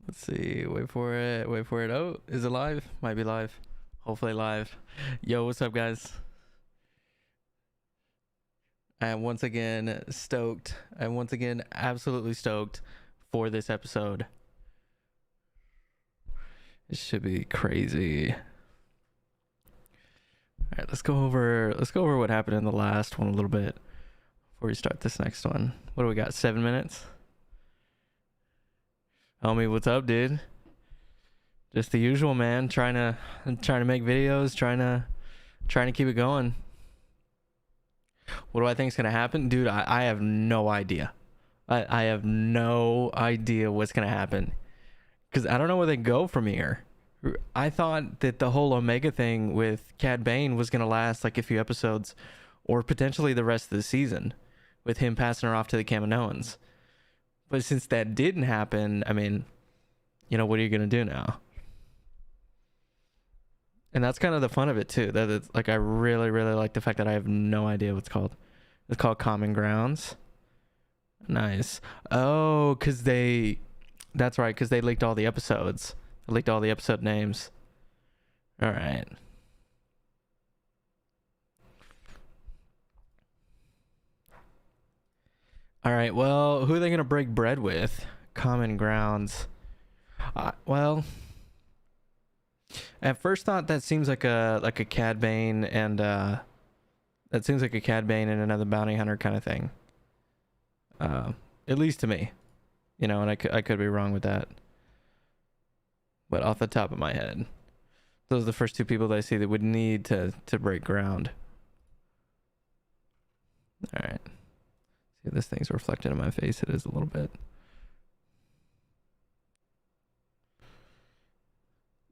Let's see. Wait for it. Wait for it. Oh, is it live? Might be live. Hopefully live. Yo, what's up, guys? I am once again stoked. I'm once again absolutely stoked for this episode. It should be crazy. All right, let's go over what happened in the last one a little bit before we start this next one. What do we got? 7 minutes? Homie, what's up, dude? Just the usual, man. Trying to make videos, trying to keep it going. What do I think is gonna happen, dude? I have no idea. I have no idea what's gonna happen because I don't know where they go from here. I thought that the whole Omega thing with Cad Bane was gonna last like a few episodes, or potentially the rest of the season, with him passing her off to the Caminonians. But since that didn't happen, I mean, you know, what are you gonna do now? And that's kind of the fun of it too. That it's like I really like the fact that I have no idea what it's called. It's called Common Grounds. Nice. Oh, that's right, because they leaked all the episodes. They leaked all the episode names. All right. All right, well, who are they going to break bread with? Common Grounds. Well, at first thought that seems like a Cad Bane and that seems like a Cad Bane and another bounty hunter kind of thing. At least to me, you know, and I could be wrong with that. But off the top of my head, those are the first two people that I see that would need to break ground. All right. See, this thing's reflected in my face. It is a little bit.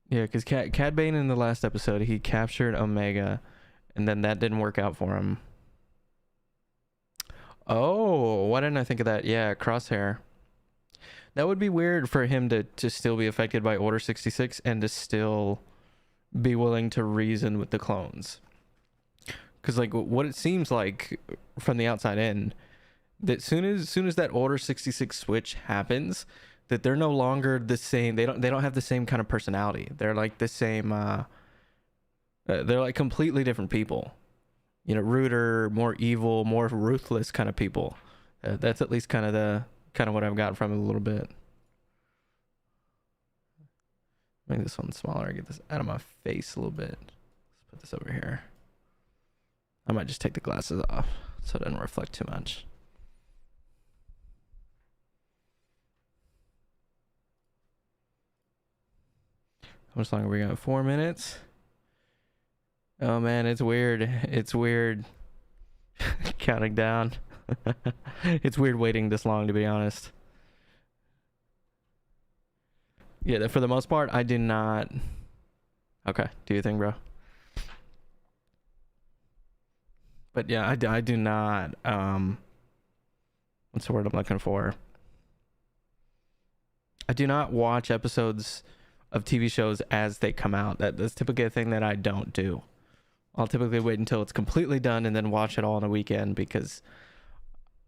Yeah, because Cad Bane in the last episode, he captured Omega, and then that didn't work out for him. Oh, why didn't I think of that? Yeah, Crosshair. That would be weird for him to still be affected by Order 66 and to still be willing to reason with the clones. Because like what it seems like from the outside in, that soon as that Order 66 switch happens, that they're no longer the same. They don't have the same kind of personality. They're like the same. They're like completely different people. You know, ruder, more evil, more ruthless kind of people. That's at least kind of what I've got from it a little bit. Make this one smaller. Get this out of my face a little bit. Let's put this over here. I might just take the glasses off so it doesn't reflect too much. How much longer are we got? 4 minutes. Oh man, it's weird. It's weird counting down. It's weird waiting this long, to be honest. Yeah, for the most part, I do not. Okay, do your thing, bro. But yeah, I do not. What's the word I'm looking for? I do not watch episodes of TV shows as they come out. That's typically a thing that I don't do. I'll typically wait until it's completely done and then watch it all in a weekend, because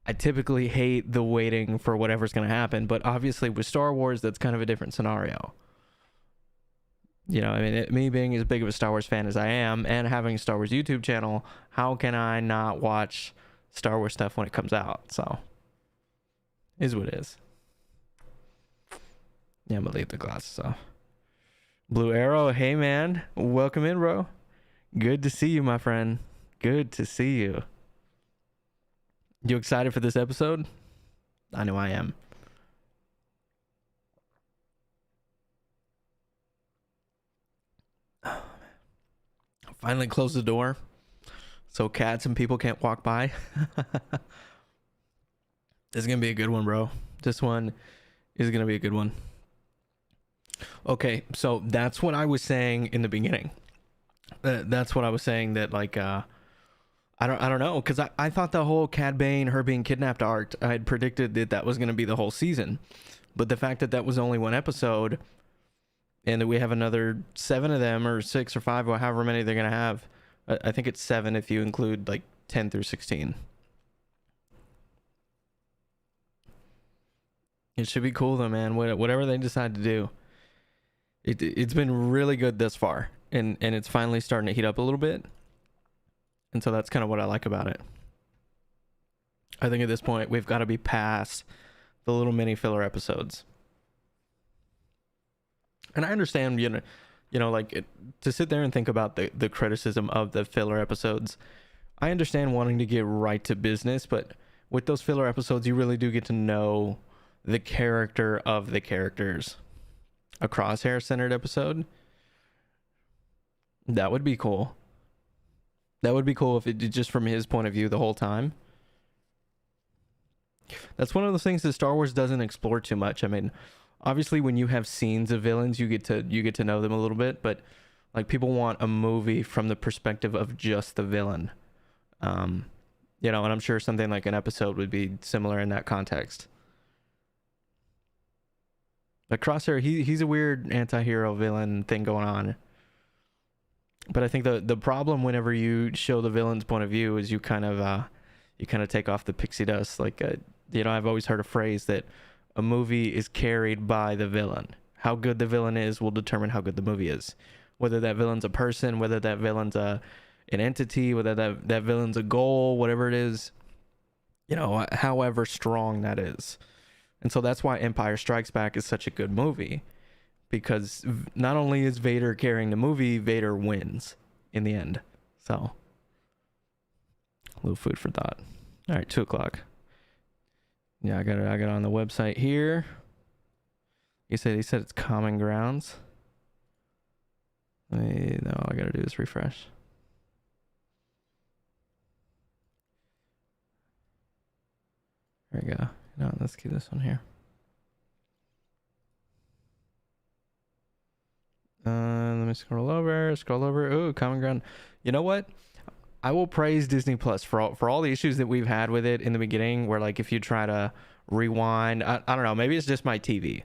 I typically hate the waiting for whatever's going to happen. But obviously with Star Wars, that's kind of a different scenario. You know, I mean, me being as big of a Star Wars fan as I am and having a Star Wars YouTube channel, how can I not watch Star Wars stuff when it comes out? So, is what it is. Yeah, I'm going to leave the glasses off. Blue Arrow, hey man, welcome in, bro. Good to see you, my friend. Good to see you. You excited for this episode? I know I am. Finally closed the door so cats and people can't walk by. This is gonna be a good one, bro. This one is gonna be a good one. Okay, so that's what I was saying in the beginning. That's what I was saying, that like I don't know, because I thought the whole Cad Bane, her being kidnapped arc, I had predicted that was going to be the whole season. But the fact that was only one episode, and that we have another 7 of them, or 6 or 5, or however many they're going to have. I think it's 7 if you include like 10 through 16. It should be cool though, man. Whatever they decide to do, it's been really good thus far, and it's finally starting to heat up a little bit, and so that's kind of what I like about it. I think at this point we've got to be past the little mini filler episodes, and I understand, like to sit there and think about the criticism of the filler episodes. I understand wanting to get right to business, but with those filler episodes, you really do get to know the character of the characters. A Crosshair centered episode, that would be cool. That would be cool if it did just from his point of view the whole time. That's one of those things that Star Wars doesn't explore too much. I mean, obviously when you have scenes of villains, you get to know them a little bit, but like people want a movie from the perspective of just the villain. And I'm sure something like an episode would be similar in that context. Like Crosshair, he's a weird anti-hero villain thing going on. But I think the problem whenever you show the villain's point of view is you kind of take off the pixie dust. Like I've always heard a phrase that a movie is carried by the villain. How good the villain is will determine how good the movie is. Whether that villain's a person, whether that villain's an entity, whether that villain's a goal, whatever it is, however strong that is. And so that's why Empire Strikes Back is such a good movie, because not only is Vader carrying the movie, Vader wins in the end. So a little food for thought. All right, 2:00. Yeah, I got it on the website here. He said it's Common Grounds. All I gotta do is refresh. There we go. No, let's keep this one here. Let me scroll over. Ooh, Common Ground. You know what? I will praise Disney Plus for all the issues that we've had with it in the beginning, where like if you try to rewind, I don't know, maybe it's just my TV.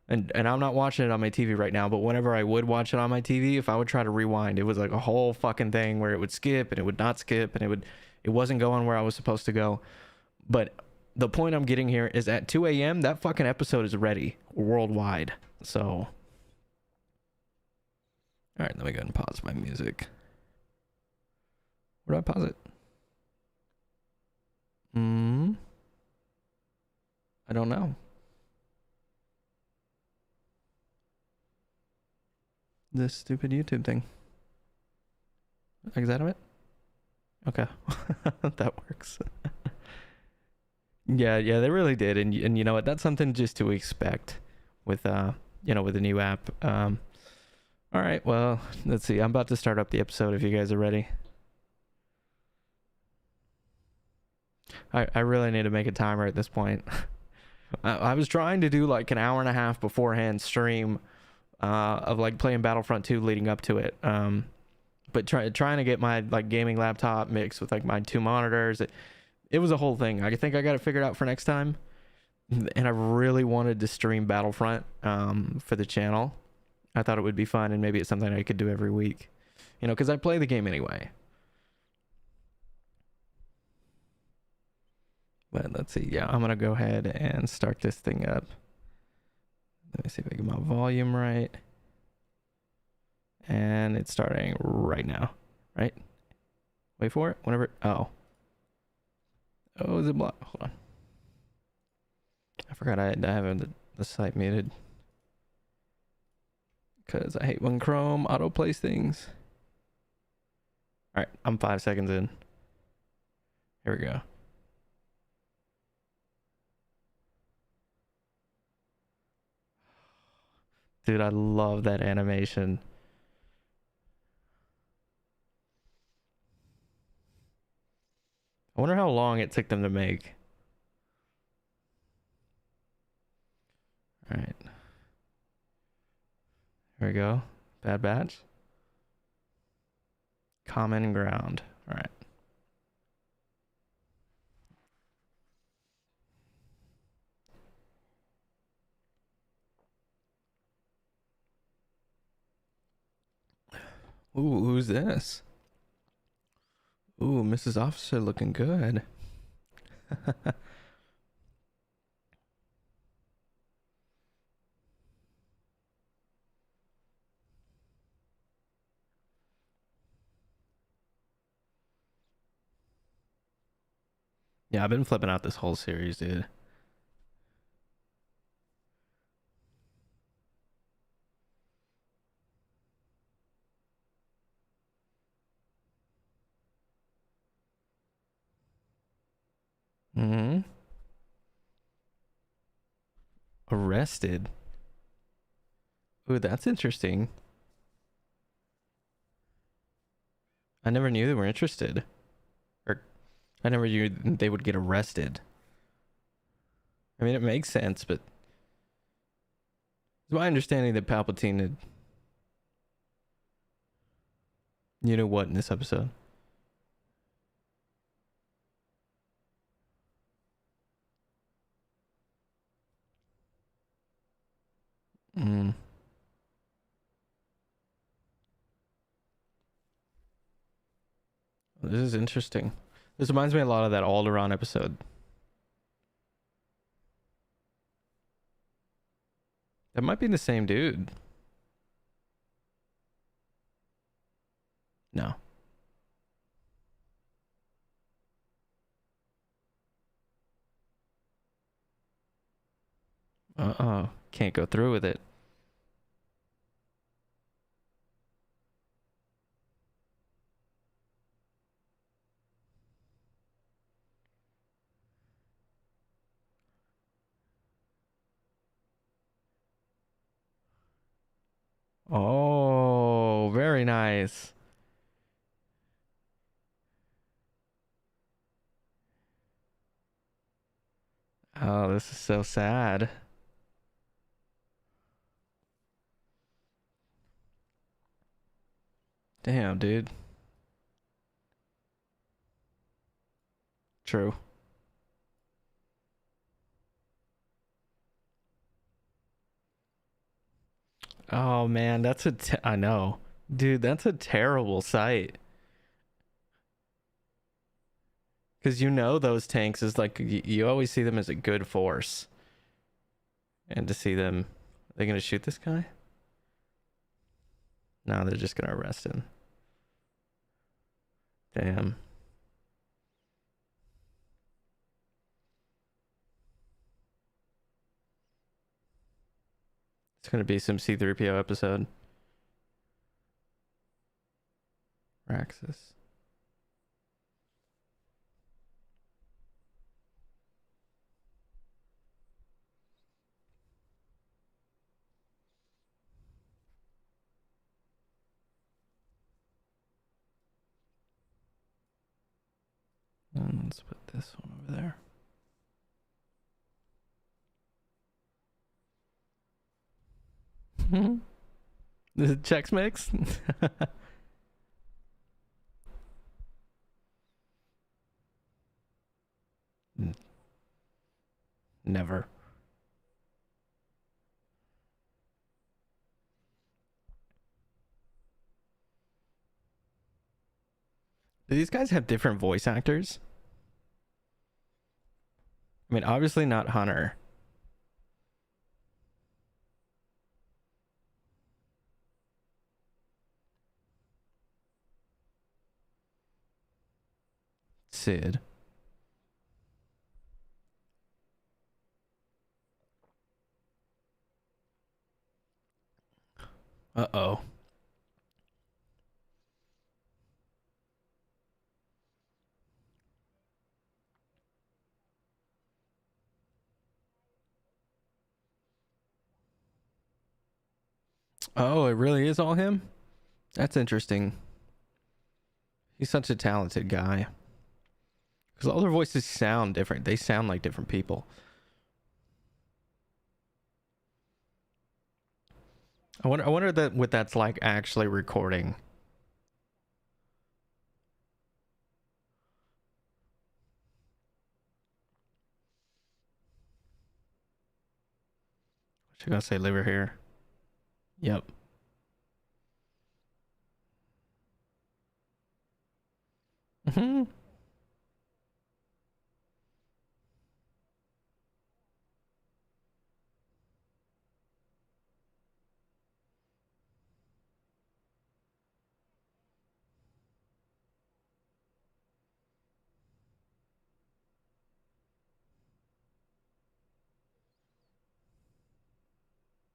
And I'm not watching it on my TV right now, but whenever I would watch it on my TV, if I would try to rewind, it was like a whole fucking thing where it would skip and it would not skip and it wasn't going where I was supposed to go. But the point I'm getting here is at 2 a.m. that fucking episode is ready worldwide. So, all right, let me go ahead and pause my music. Where do I pause it? I don't know. This stupid YouTube thing. Exit it? Okay. That works. Yeah, they really did, and you know what? That's something just to expect with with a new app. All right, well, let's see. I'm about to start up the episode if you guys are ready. I really need to make a timer at this point. I was trying to do like an hour and a half beforehand stream of like playing Battlefront 2 leading up to it. But trying to get my like gaming laptop mixed with like my 2 monitors. It was a whole thing. I think I got it figured out for next time. And I really wanted to stream Battlefront for the channel. I thought it would be fun, and maybe it's something I could do every week. Because I play the game anyway. But let's see. Yeah, I'm going to go ahead and start this thing up. Let me see if I get my volume right. And it's starting right now, right? Wait for it. Whenever. Oh, is it blocked? Hold on. I forgot I have the site muted. Because I hate when Chrome autoplays things. All right, I'm 5 seconds in. Here we go. Dude, I love that animation. I wonder how long it took them to make. All right. Here we go. Bad Batch. Common Ground. All right. Ooh, who's this? Ooh, Mrs. Officer looking good. Yeah, I've been flipping out this whole series, dude. Hmm. Arrested. Ooh, that's interesting. I never knew they were interested. Or I never knew they would get arrested. I mean, it makes sense, but it's my understanding that Palpatine had, you know what, in this episode. Mm. This is interesting. This reminds me a lot of that Alderaan episode. That might be the same dude. No. Uh-oh. Can't go through with it. Oh, very nice. Oh, this is so sad. Damn, dude. True. Oh man, I know. Dude, that's a terrible sight. Cuz you know those tanks is like you always see them as a good force. And to see them, are they going to shoot this guy? No, they're just going to arrest him. Damn. It's going to be some C-3PO episode. Raxis. And let's put this one over there. The Chex Mix? Never. Do these guys have different voice actors? I mean, obviously not Hunter. Sid. Uh-oh. Oh, it really is all him? That's interesting. He's such a talented guy. Because all their voices sound different. They sound like different people. I wonder that what that's like actually recording. What you gonna say, liver here? Yep. Hmm.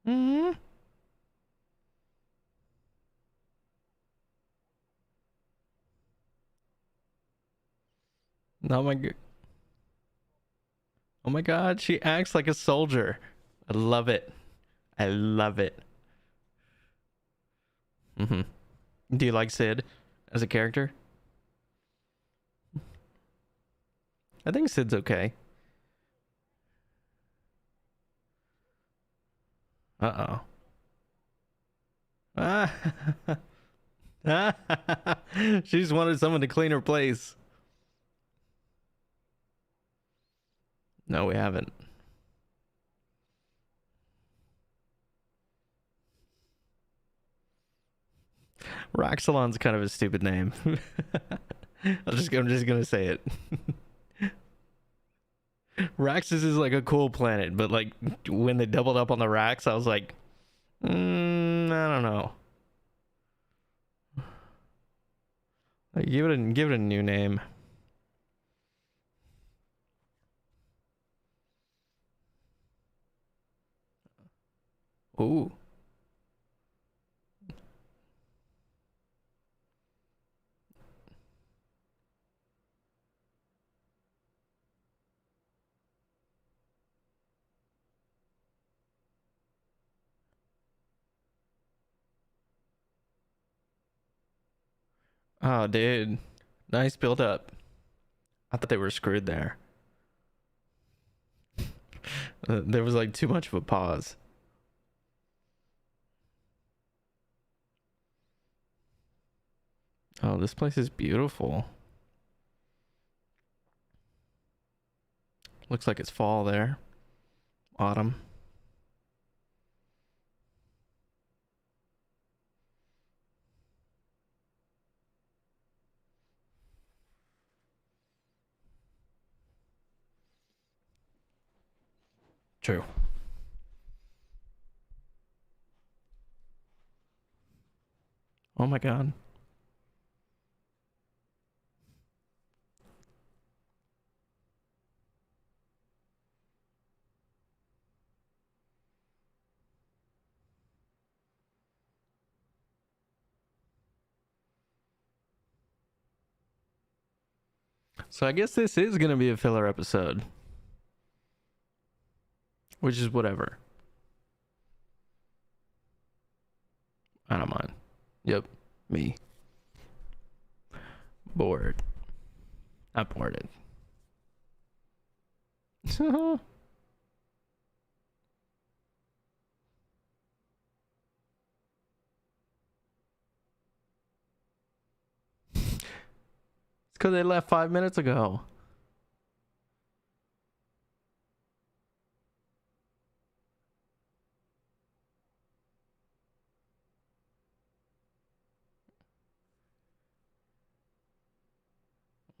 Hmm. Oh my god. Oh my god, she acts like a soldier. I love it. I love it. Hmm. Do you like Sid as a character? I think Sid's okay. Uh oh. She just wanted someone to clean her place. No, we haven't. Roxalon's kind of a stupid name. I'm just gonna say it. Raxis is like a cool planet, but like when they doubled up on the Rax, I was like, I don't know. Like, give it a new name. Ooh. Oh, dude. Nice build up. I thought they were screwed there. There was like too much of a pause. Oh, this place is beautiful. Looks like it's fall there. Autumn. True. Oh my god. So I guess this is gonna be a filler episode. Which is whatever. I don't mind. Yep. Me. Bored. Not bored. It's because they left 5 minutes ago.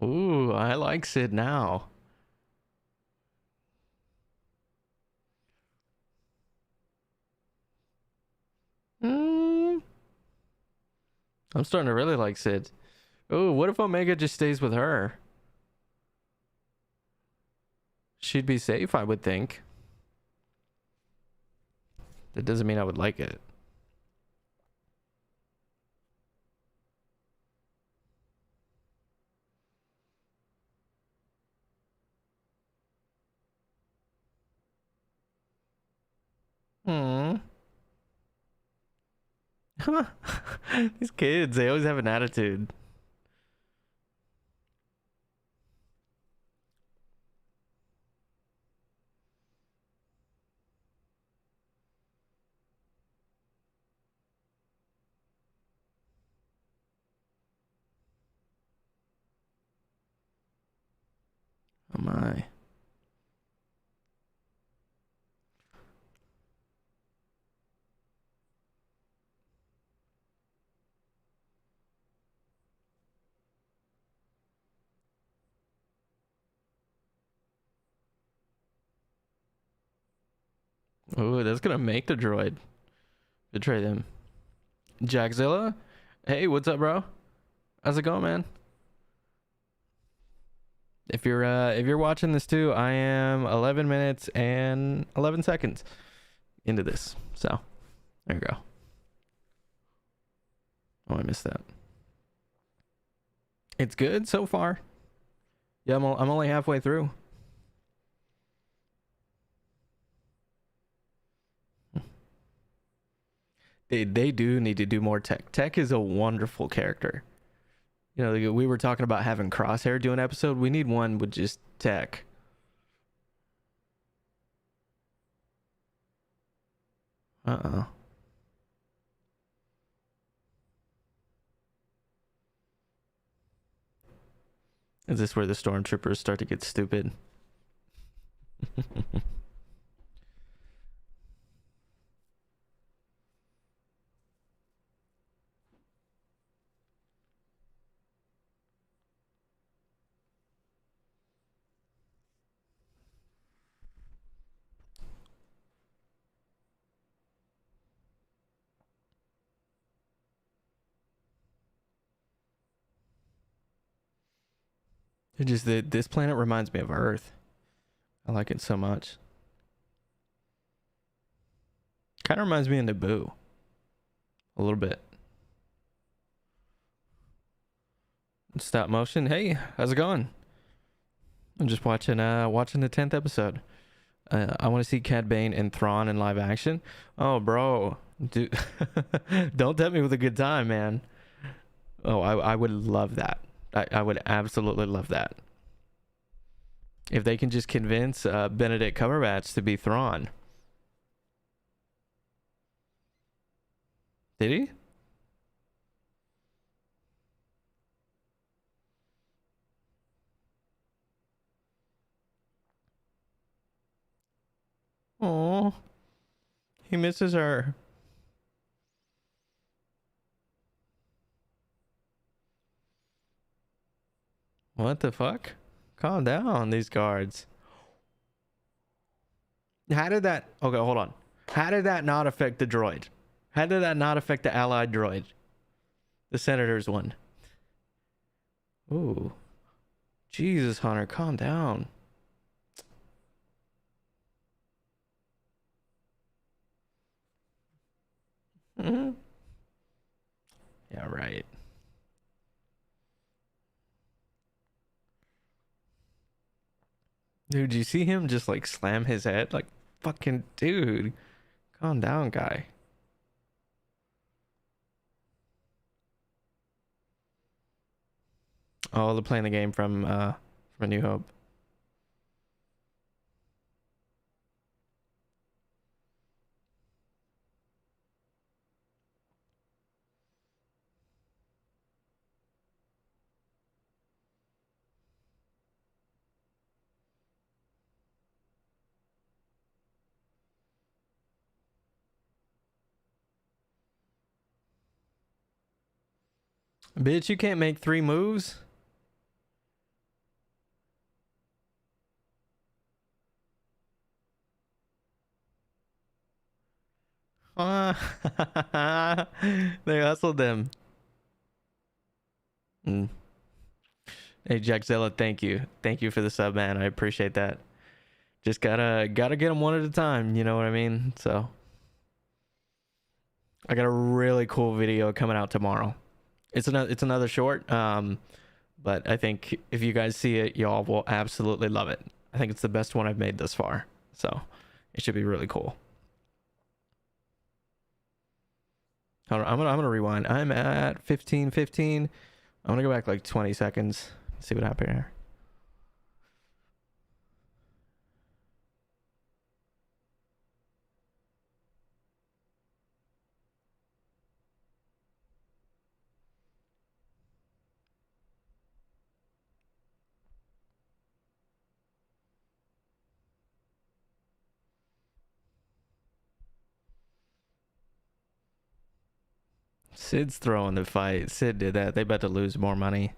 Ooh, I like Sid now. Mm, I'm starting to really like Sid. Ooh, what if Omega just stays with her? She'd be safe, I would think. That doesn't mean I would like it. Hmm. These kids, they always have an attitude. Oh my. Ooh, that's gonna make the droid betray them. Jackzilla? Hey, what's up, bro? How's it going, man? If you're watching this too, I am 11 minutes and 11 seconds. into this. So there you go. Oh, I missed that. It's good so far. Yeah, I'm only halfway through. They do need to do more Tech. Tech is a wonderful character. You know, we were talking about having Crosshair do an episode. We need one with just Tech. Uh-oh. Is this where the stormtroopers start to get stupid? It just this planet reminds me of Earth. I like it so much. Kind of reminds me of Naboo. A little bit. Stop motion. Hey, how's it going? I'm just watching the 10th episode. I want to see Cad Bane and Thrawn in live action. Oh, bro. Dude. Don't tempt me with a good time, man. Oh, I would love that. I would absolutely love that. If they can just convince Benedict Cumberbatch to be Thrawn. Did he? Oh, he misses her. What the fuck? Calm down, these guards. How did that... Okay, hold on. How did that not affect the droid? How did that not affect the allied droid? The senator's one. Ooh. Jesus, Hunter, calm down. Mm-hmm. Yeah, right. Dude, you see him just like slam his head? Like, fucking dude. Calm down, guy. Oh, they're playing the game from A New Hope. Bitch, you can't make 3 moves? They hustled them. Mm. Hey, Jackzilla, thank you. Thank you for the sub, man. I appreciate that. Just gotta get them one at a time. You know what I mean? So I got a really cool video coming out tomorrow. It's another short. But I think if you guys see it, y'all will absolutely love it. I think it's the best one I've made thus far. So it should be really cool. Hold on, I'm gonna rewind. I'm at 15:15. I'm gonna go back like 20 seconds. See what happened here. Sid's throwing the fight. Sid did that. They about to lose more money.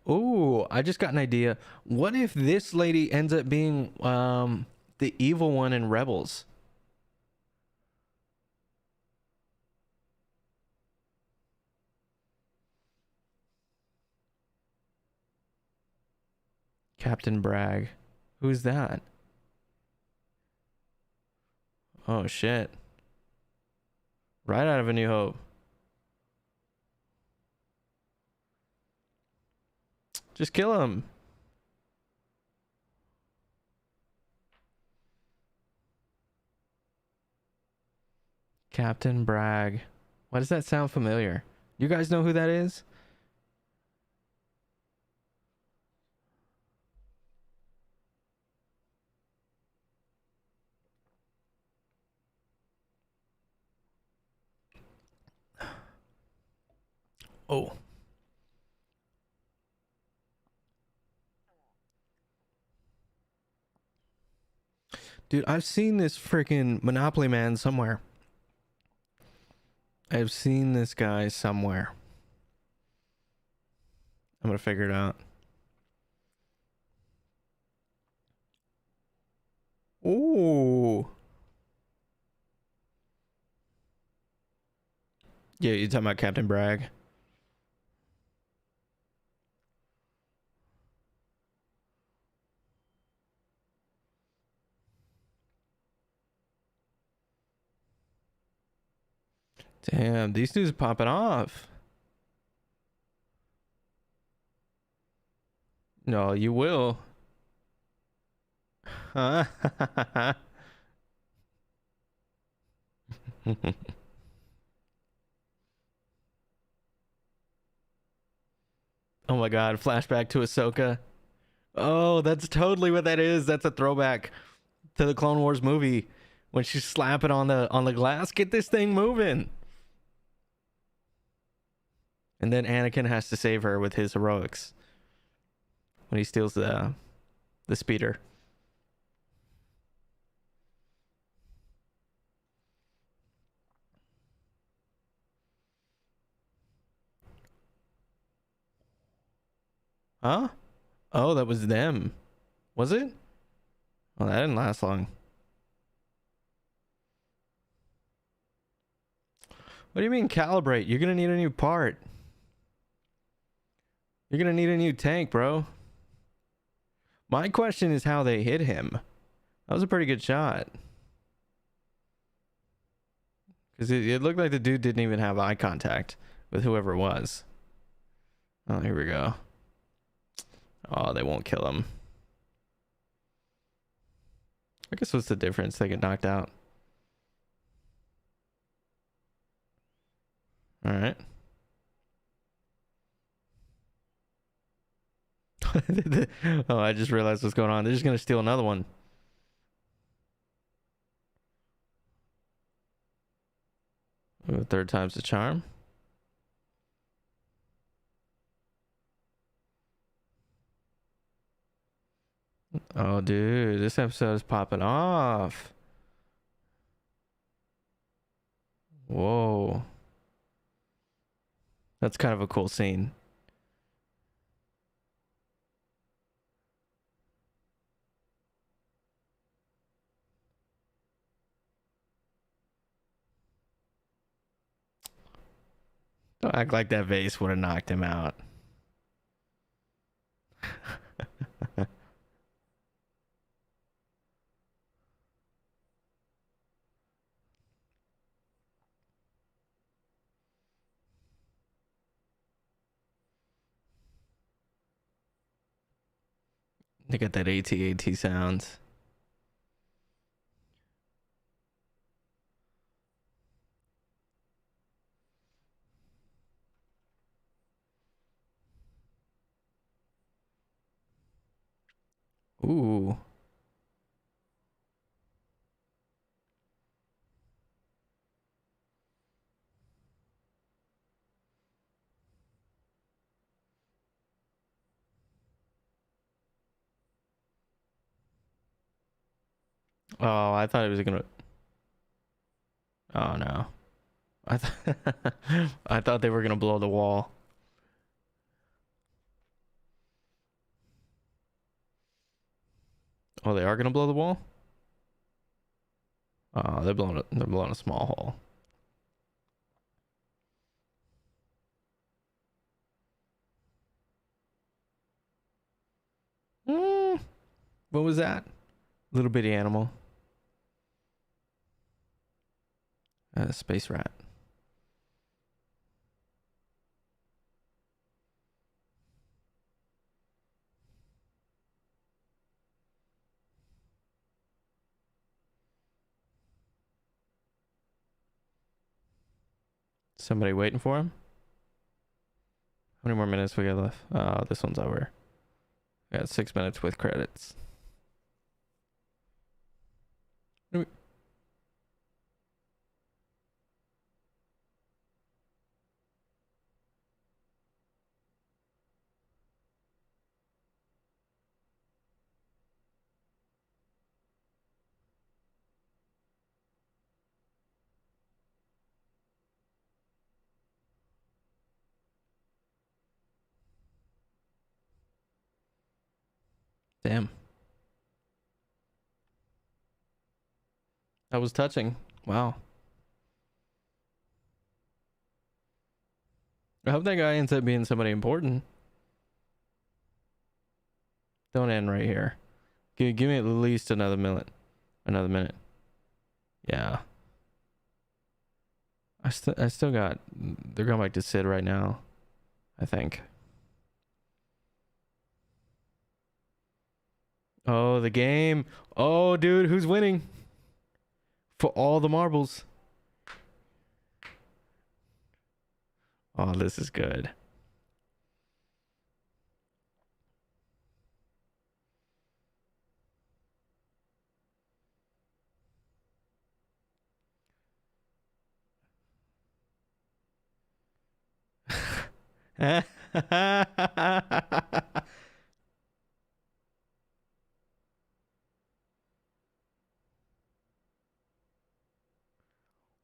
Ooh, I just got an idea. What if this lady ends up being the evil one in Rebels? Captain Bragg. Who's that? Oh shit. Right out of A New Hope. Just kill him. Captain Bragg. Why does that sound familiar? You guys know who that is? Oh. Dude, I've seen this freaking Monopoly man somewhere. I've seen this guy somewhere. I'm gonna figure it out. Ooh. Yeah, you're talking about Captain Bragg. Damn, these dudes popping off. No, you will. Huh? Oh my god, flashback to Ahsoka. Oh, that's totally what that is. That's a throwback to the Clone Wars movie when she's slapping on the glass. Get this thing moving. And then Anakin has to save her with his heroics when he steals the speeder. Huh? Oh, that was them. Was it? Well, that didn't last long. What do you mean calibrate? You're gonna need a new part. You're gonna need a new tank, bro. My question is how they hit him. That was a pretty good shot. Because it looked like the dude didn't even have eye contact with whoever it was. Oh, here we go. Oh, they won't kill him. I guess what's the difference? They get knocked out. All right. Oh, I just realized what's going on. They're just going to steal another one. Ooh, third time's the charm. Oh, dude, this episode is popping off. Whoa. That's kind of a cool scene. Don't act like that vase would have knocked him out. They got that AT-AT sounds. Ooh. Oh, I thought it was gonna. Oh no. I thought they were gonna blow the wall. Oh, they are gonna blow the wall? Oh, they're blowing a small hole. Mm. What was that? Little bitty animal. Space rat. Somebody waiting for him? How many more minutes we got left? Oh, this one's over. We got 6 minutes with credits. Damn. That was touching. Wow. I hope that guy ends up being somebody important. Don't end right here. Give me at least another minute. Another minute. Yeah. I still got... They're going back to Sid right now, I think. Oh, the game. Oh, dude, who's winning? For all the marbles. Oh, this is good.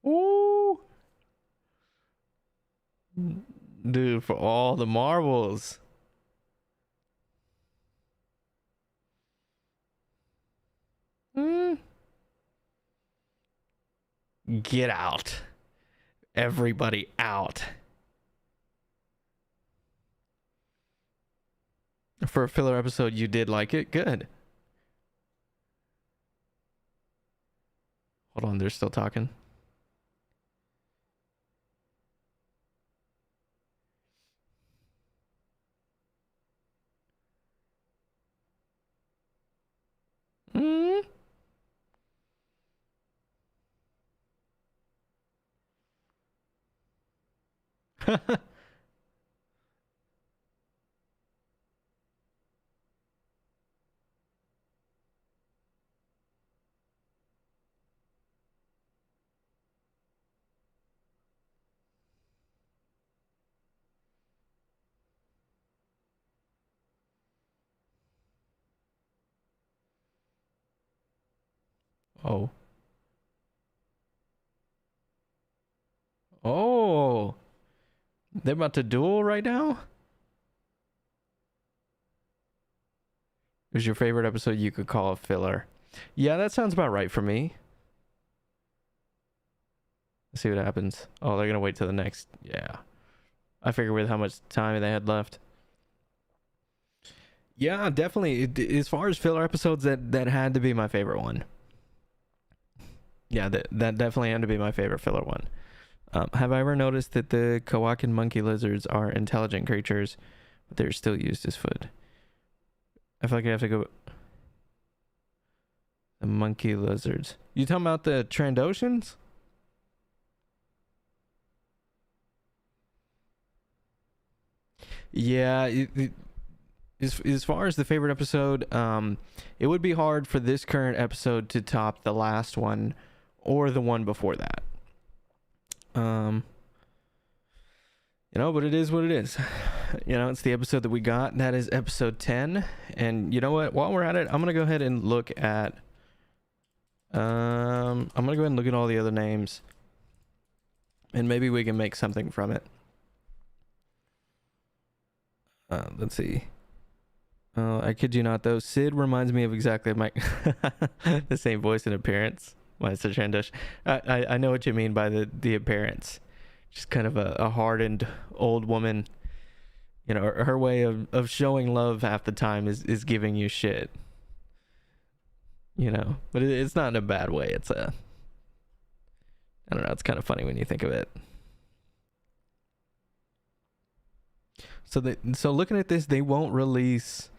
Ooh. Dude, for all the marbles. Get out. Everybody out. For a filler episode, you did like it? Good. Hold on, they're still talking. Oh. Oh. They're about to duel right now? Who's your favorite episode you could call a filler? Yeah, that sounds about right for me. Let's see what happens. Oh, they're gonna wait till the next. Yeah. I figure with how much time they had left. Yeah, definitely. As far as filler episodes, that had to be my favorite one. Yeah, that definitely had to be my favorite filler one. Have I ever noticed that the Kawakan monkey lizards are intelligent creatures, but they're still used as food? I feel like I have to go... The monkey lizards. You talking about the Trandoshans? Yeah, as far as the favorite episode, it would be hard for this current episode to top the last one or the one before that. But it is what it is. It's the episode that we got. That is episode 10. And you know what? While we're at it, I'm gonna go ahead and look at I'm gonna go ahead and look at all the other names, and maybe we can make something from it. Let's see. I kid you not, though. Sid reminds me of exactly my the same voice and appearance. Why it's a Trandosh. I know what you mean by the appearance. Just kind of a hardened old woman. Her way of showing love half the time is giving you shit. you know, but it's not in a bad way. It's a, I don't know, it's kind of funny when you think of it. So looking at this, they won't release.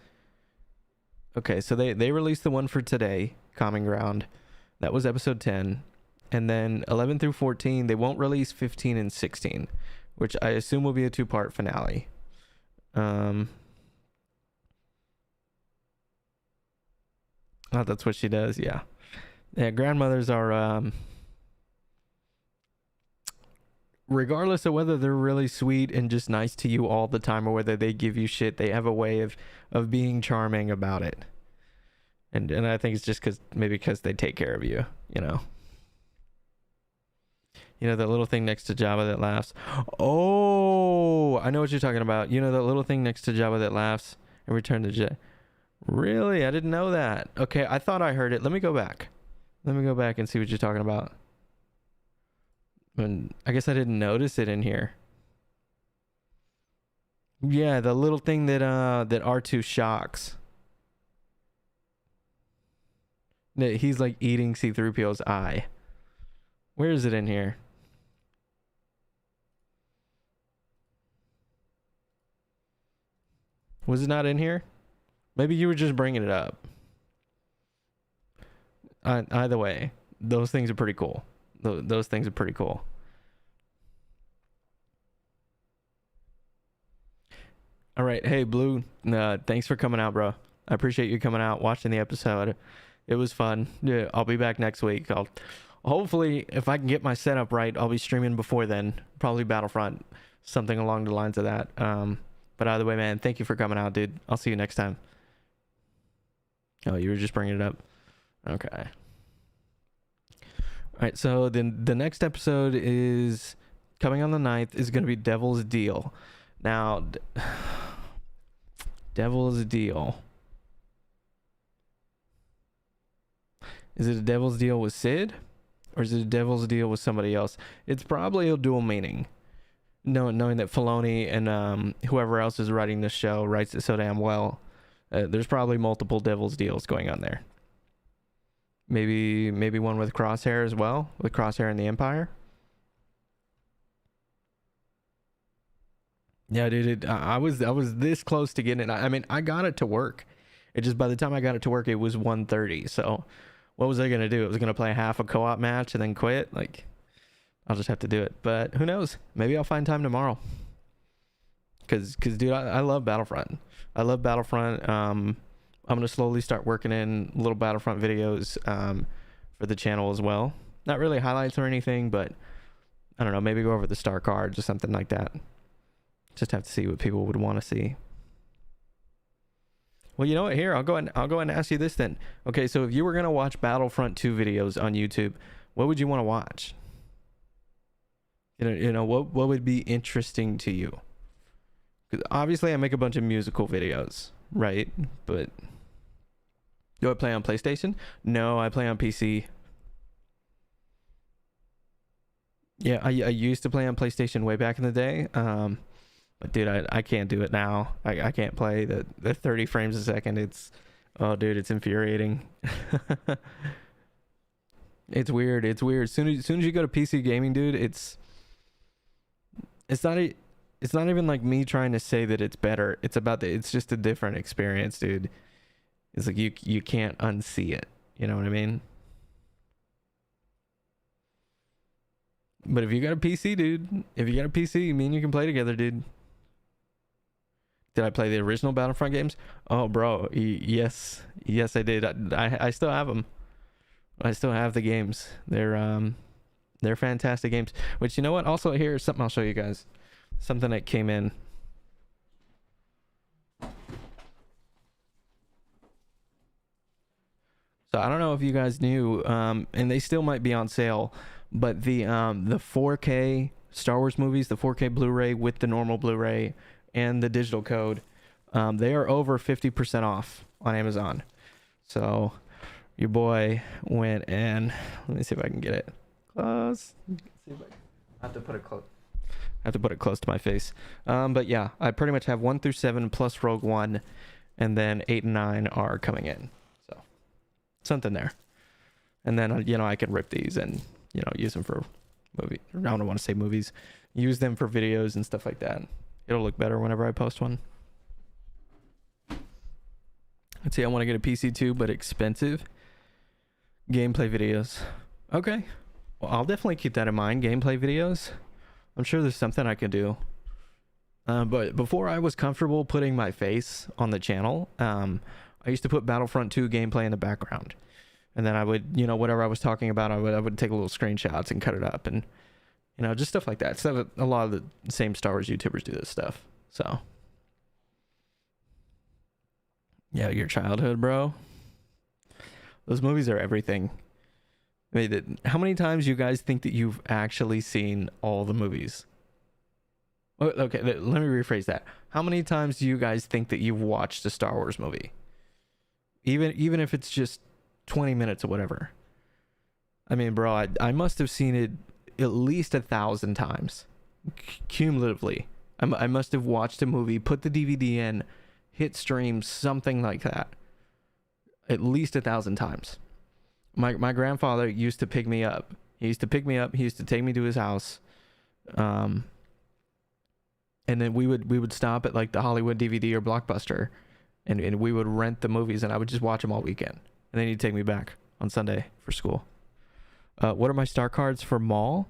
Okay, so they released the one for today, Common Ground. That was episode 10. And then 11 through 14, they won't release 15 and 16, which I assume will be a 2-part finale. Oh, that's what she does. Yeah. Yeah, grandmothers are regardless of whether they're really sweet and just nice to you all the time or whether they give you shit, they have a way of being charming about it. And I think it's just because they take care of you, you know. You know, that little thing next to Jabba that laughs. Oh, I know what you're talking about. You know, that little thing next to Jabba that laughs and return to Jet. Really? I didn't know that. Okay, I thought I heard it. Let me go back. Let me go back and see what you're talking about. And I guess I didn't notice it in here. Yeah, the little thing that R2 shocks. That he's like eating C-3PO's eye. Where is it in here? Was it not in here? Maybe you were just bringing it up. Either way, those things are pretty cool. Those things are pretty cool. All right. Hey, Blue. Thanks for coming out, bro. I appreciate you coming out, watching the episode. It was fun. Yeah, I'll be back next week. Hopefully, if I can get my setup right, I'll be streaming before then. Probably Battlefront, something along the lines of that. But either way, man, thank you for coming out, dude. I'll see you next time. Oh, you were just bringing it up? Okay. All right, so then the next episode is coming on the 9th is going to be Devil's Deal. Now, Devil's Deal. Is it a Devil's Deal with Sid? Or is it a Devil's Deal with somebody else? It's probably a dual meaning. Knowing that Filoni and whoever else is writing this show writes it so damn well. There's probably multiple Devil's Deals going on there. Maybe one with Crosshair as well, with Crosshair and the Empire. Yeah, dude, I was this close to getting it. I mean, I got it to work. It just, by the time I got it to work, it was 1:30. So what was I gonna do? I was gonna play half a co-op match and then quit. Like, I'll just have to do it. But who knows? Maybe I'll find time tomorrow. Cause dude, I love Battlefront. I love Battlefront. I'm gonna slowly start working in little Battlefront videos for the channel as well. Not really highlights or anything, but I don't know, maybe go over the star cards or something like that. Just have to see what people would want to see. Well, you know what? Here, I'll go and ask you this then. Okay, so if you were gonna watch Battlefront 2 videos on YouTube, what would you want to watch? You know what would be interesting to you? Because obviously I make a bunch of musical videos, right? But do I play on PlayStation? No, I play on PC. Yeah, I used to play on PlayStation way back in the day. But dude, I can't do it now. I can't play the 30 frames a second. Oh dude, it's infuriating. It's weird. As soon as you go to PC gaming, dude, it's not even like me trying to say that it's better. It's just a different experience, dude. It's like you can't unsee it. You know what I mean? But if you got a PC, dude, me and you can play together, dude. Did I play the original Battlefront games? Oh, bro, yes, I did. I still have them. I still have the games. They're fantastic games. Which, you know what? Also, here's something I'll show you guys. Something that came in. So I don't know if you guys knew, and they still might be on sale, but the 4K Star Wars movies, the 4K Blu-ray with the normal Blu-ray and the digital code, they are over 50% off on Amazon. So your boy went and let me see if I can get it close. I have to put it close to my face. But yeah, I pretty much have 1 through 7 plus Rogue One, and then 8 and 9 are coming in. So something there. And then I can rip these and use them for movie. I don't want to say movies. Use them for videos and stuff like that. It'll look better whenever I post one. Let's see. I want to get a PC too, but expensive. Gameplay videos. Okay. Well, I'll definitely keep that in mind. Gameplay videos. I'm sure there's something I can do. But before I was comfortable putting my face on the channel, I used to put Battlefront 2 gameplay in the background. And then I would, whatever I was talking about, I would take little screenshots and cut it up and, just stuff like that. Stuff a lot of the same Star Wars YouTubers do this stuff. So, yeah, your childhood, bro. Those movies are everything. I mean, how many times you guys think that you've actually seen all the movies? Okay, let me rephrase that. How many times do you guys think that you've watched a Star Wars movie? Even if it's just 20 minutes or whatever. I mean, bro, I must have seen it at least 1,000 times. Cumulatively. I must have watched a movie, put the DVD in, hit stream, something like that. At least 1,000 times. My grandfather used to pick me up. He used to pick me up. He used to take me to his house. And then we would stop at like the Hollywood DVD or Blockbuster, and we would rent the movies, and I would just watch them all weekend. And then he'd take me back on Sunday for school. What are my star cards for Maul?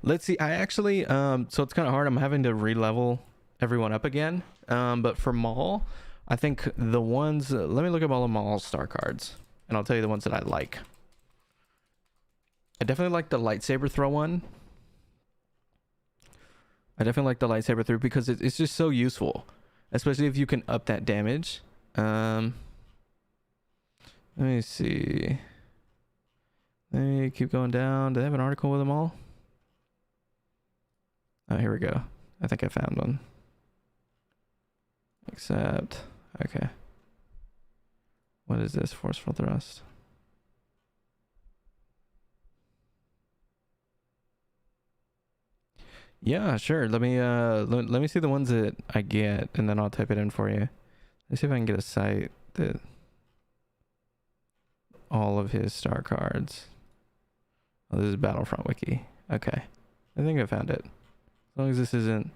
Let's see. I actually, so it's kind of hard. I'm having to re-level everyone up again. But for Maul, I think the ones, let me look up all of Maul's star cards, and I'll tell you the ones that I like. I definitely like the lightsaber throw one. I definitely like the lightsaber throw because it's just so useful, especially if you can up that damage. Let me see. Let me keep going down. Do they have an article with them all? Oh, here we go. I think I found one. Except, okay. What is this? Forceful thrust. Yeah, sure. Let me see the ones that I get, and then I'll type it in for you. Let's see if I can get a site that all of his star cards. Oh, this is Battlefront Wiki. Okay. I think I found it. As long as this isn't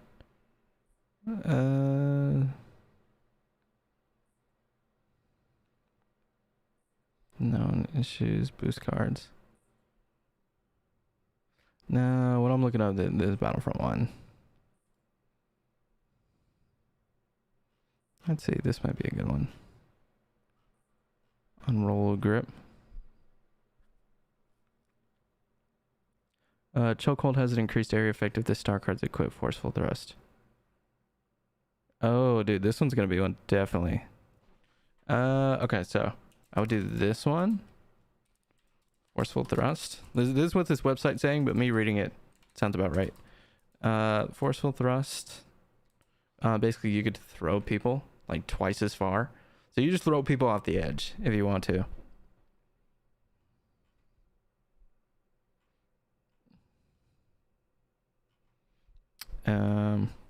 no issues, boost cards. No, what I'm looking up is Battlefront 1. Let's see, this might be a good one. Unroll grip. Chokehold has an increased area effect if the star cards equip forceful thrust. Oh, dude, this one's gonna be one, definitely. Okay, so I would do this one. Forceful thrust. This is what this website's saying, but me reading it sounds about right. Forceful thrust. Basically, you could throw people like twice as far. So you just throw people off the edge if you want to.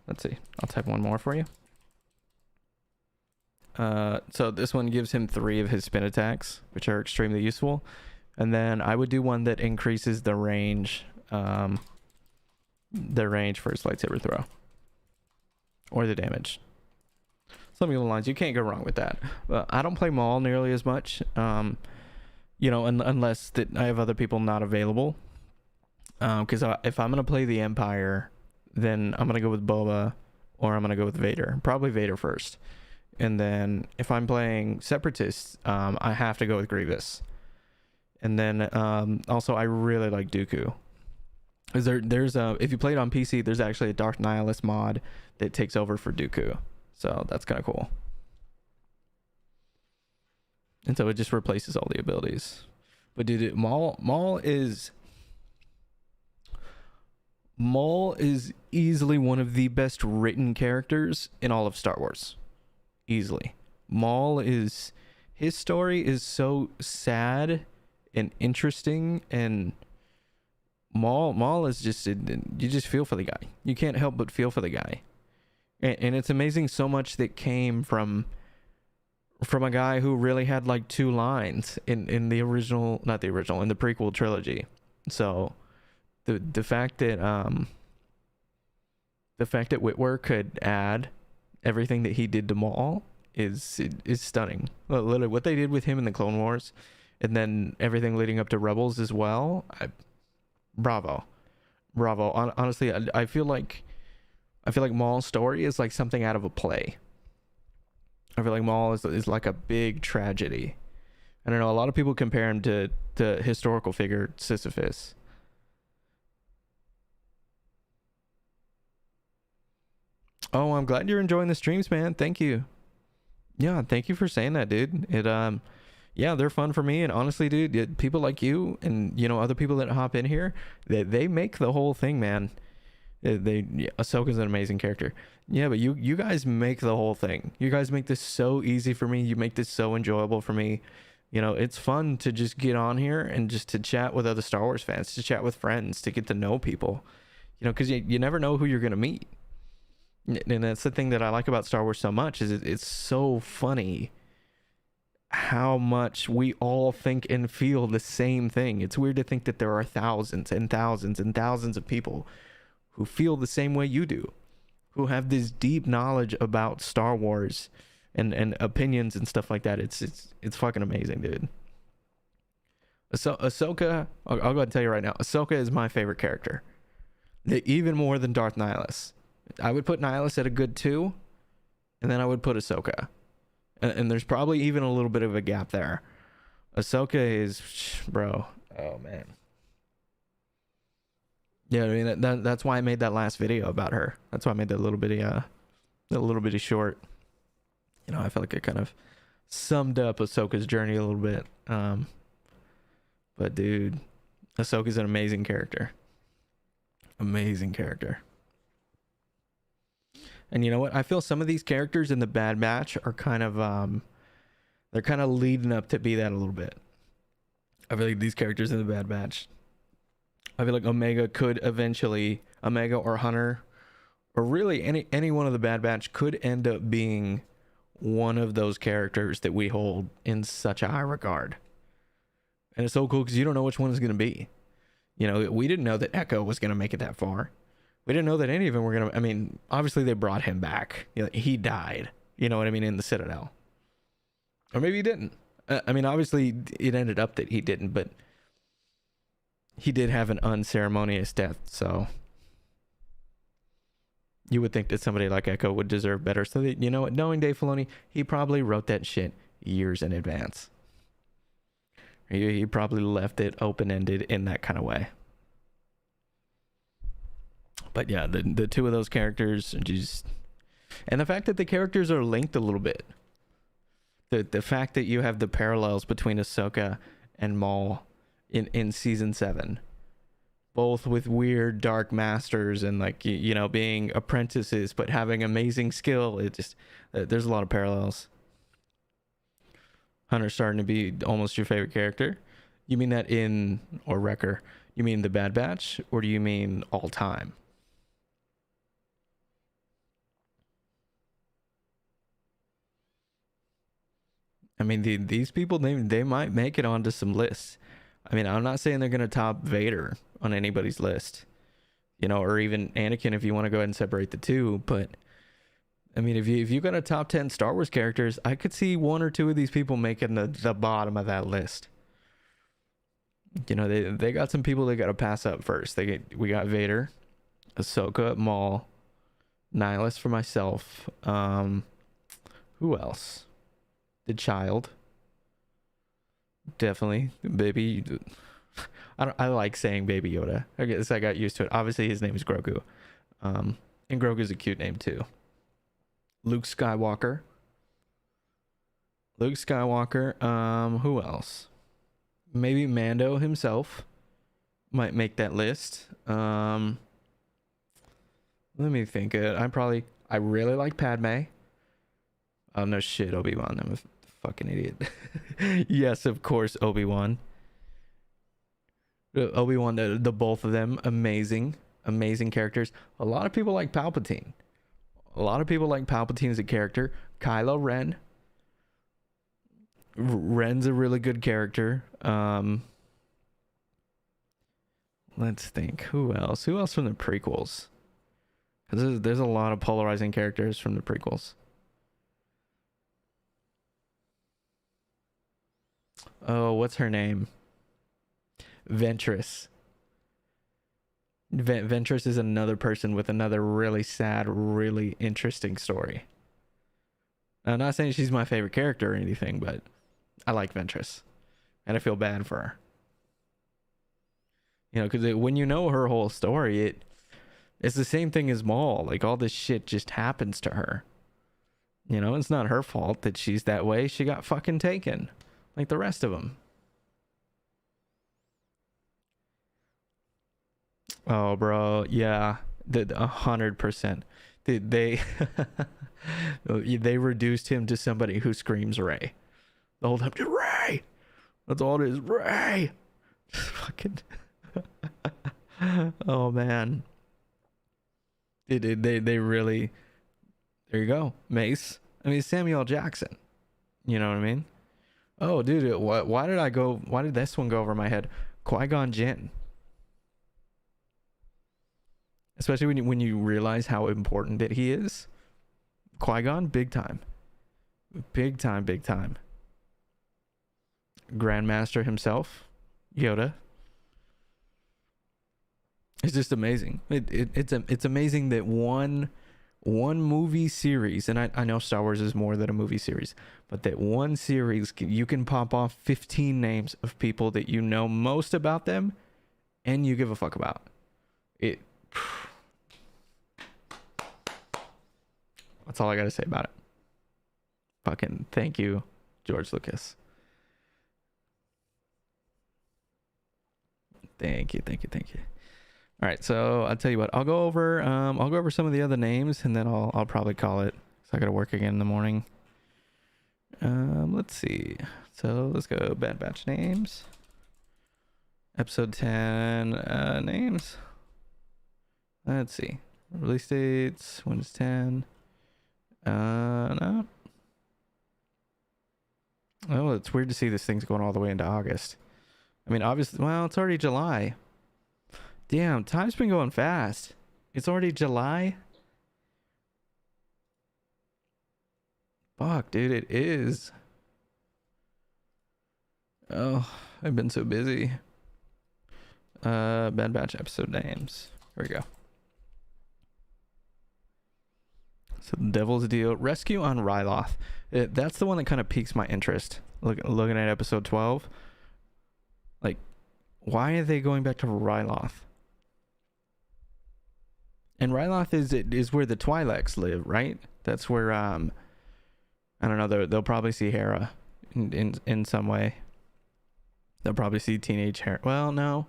Let's see. I'll type one more for you. So this one gives him 3 of his spin attacks, which are extremely useful. And then I would do one that increases the range for his lightsaber throw. Or the damage. Something along the lines. You can't go wrong with that. I don't play Maul nearly as much. Unless that I have other people not available. Because if I'm going to play the Empire, then I'm going to go with Boba, or I'm going to go with Vader. Probably Vader first. And then if I'm playing Separatists, I have to go with Grievous. And then also I really like Dooku. There's if you play it on PC, there's actually a Dark Nihilist mod that takes over for Dooku. So that's kind of cool. And so it just replaces all the abilities. But dude, Maul is easily one of the best written characters in all of Star Wars. Easily. His story is so sad and interesting, and Maul is just, you just feel for the guy. You can't help but feel for the guy. And it's amazing so much that came from from a guy who really had like 2 lines in the original, not the original, in the prequel trilogy. So the fact that Witwer could add everything that he did to Maul is stunning. Well, literally what they did with him in the Clone Wars, and then everything leading up to Rebels as well. Bravo. Honestly, I feel like Maul's story is like something out of a play. I feel like Maul is like a big tragedy. I don't know. A lot of people compare him to the historical figure Sisyphus. Oh, I'm glad you're enjoying the streams, man. Thank you. Yeah, thank you for saying that, dude. Yeah, they're fun for me. And honestly, dude, people like you and other people that hop in here, they make the whole thing, man. Ahsoka's an amazing character. Yeah, but you guys make the whole thing. You guys make this so easy for me. You make this so enjoyable for me. It's fun to just get on here and just to chat with other Star Wars fans, to chat with friends, to get to know people. Because you never know who you're gonna meet. And that's the thing that I like about Star Wars so much, is it's so funny how much we all think and feel the same thing. It's weird to think that there are thousands and thousands and thousands of people who feel the same way you do, who have this deep knowledge about Star Wars and opinions and stuff like that. It's fucking amazing, dude. Ahsoka, I'll go ahead and tell you right now, Ahsoka is my favorite character, even more than Darth Nihilus. I would put Nihilus at a good 2, and then I would put Ahsoka, and there's probably even a little bit of a gap there. Ahsoka is, bro, oh man. Yeah, I mean that's why I made that last video about her. That's why I made that little bitty short. I felt like it kind of summed up Ahsoka's journey a little bit. But dude, Ahsoka's an amazing character. Amazing character. And you know what? I feel some of these characters in the Bad Batch are kind of they're kind of leading up to be that a little bit. I feel like these characters in the Bad Batch, I feel like Omega or Hunter, or really any one of the Bad Batch could end up being one of those characters that we hold in such a high regard. And it's so cool because you don't know which one is going to be. We didn't know that Echo was going to make it that far. We didn't know that any of them were going to, I mean, obviously they brought him back. He died, in the Citadel. Or maybe he didn't. I mean, obviously it ended up that he didn't, but he did have an unceremonious death, so you would think that somebody like Echo would deserve better. So that, knowing Dave Filoni, he probably wrote that shit years in advance. He probably left it open-ended in that kind of way. But yeah, the two of those characters just, and the fact that the characters are linked a little bit. The fact that you have the parallels between Ahsoka and Maul in season 7, both with weird dark masters and being apprentices but having amazing skill. It just, there's a lot of parallels. Hunter's starting to be almost your favorite character. You mean that or Wrecker, you mean the Bad Batch, or do you mean all time? I mean, these people, they might make it onto some lists. I mean, I'm not saying they're going to top Vader on anybody's list, or even Anakin if you want to go ahead and separate the two. But I mean, if you got a top 10 Star Wars characters, I could see 1 or 2 of these people making the bottom of that list. They got some people they got to pass up first. We got Vader, Ahsoka, Maul, Nihilus for myself. Who else? The Child. Definitely. Baby. I like saying Baby Yoda. I guess I got used to it. Obviously, his name is Grogu. And Grogu's a cute name, too. Luke Skywalker. Who else? Maybe Mando himself might make that list. Let me think. I really like Padme. Oh, no shit, Obi-Wan. I'm a fucking idiot. Yes, of course, Obi-Wan. The both of them, amazing characters. A lot of people like Palpatine. As a character. Kylo Ren. Ren's a really good character. Let's think. Who else? Who else from the prequels? Because there's a lot of polarizing characters from the prequels. Oh, what's her name? Ventress. Ventress is another person with another really sad, really interesting story. I'm not saying she's my favorite character or anything, but I like Ventress. And I feel bad for her. You know, because when you know her whole story, it's the same thing as Maul. Like, all this shit just happens to her. You know, it's not her fault that she's that way. She got fucking taken. Like the rest of them. Oh, bro. Yeah. 100%. They they reduced him to somebody who screams Ray. The whole time, Ray! That's all it is. Ray! Fucking... Oh, man. They really... There you go. Mace. I mean, Samuel Jackson. You know what I mean? Oh, dude, why did this one go over my head? Qui-Gon Jinn. Especially when you realize how important that he is. Qui-Gon, big time. Big time, big time. Grandmaster himself, Yoda. It's just amazing. It's amazing that one movie series, and I know Star Wars is more than a movie series, but that one series, you can pop off 15 names of people that you know most about them and you give a fuck about. It... That's all I gotta say about it. Fucking thank you, George Lucas. Thank you. All right, so I'll tell you what. I'll go over some of the other names, and then I'll probably call it. So I gotta work again in the morning. Let's see. So let's go Bad Batch names. Episode 10 names. Let's see. Release dates. When is 10? No. Oh, it's weird to see this thing's going all the way into August. I mean, obviously, well, it's already July. Damn, time's been going fast. It's already July? Fuck, dude, it is. Oh, I've been so busy. Bad Batch episode names. Here we go. So the Devil's Deal. Rescue on Ryloth. That's the one that kind of piques my interest. Looking at episode 12. Like, why are they going back to Ryloth? And Ryloth is where the Twi'leks live, right? That's where I don't know. They'll probably see Hera in some way. They'll probably see teenage Hera. Well, no.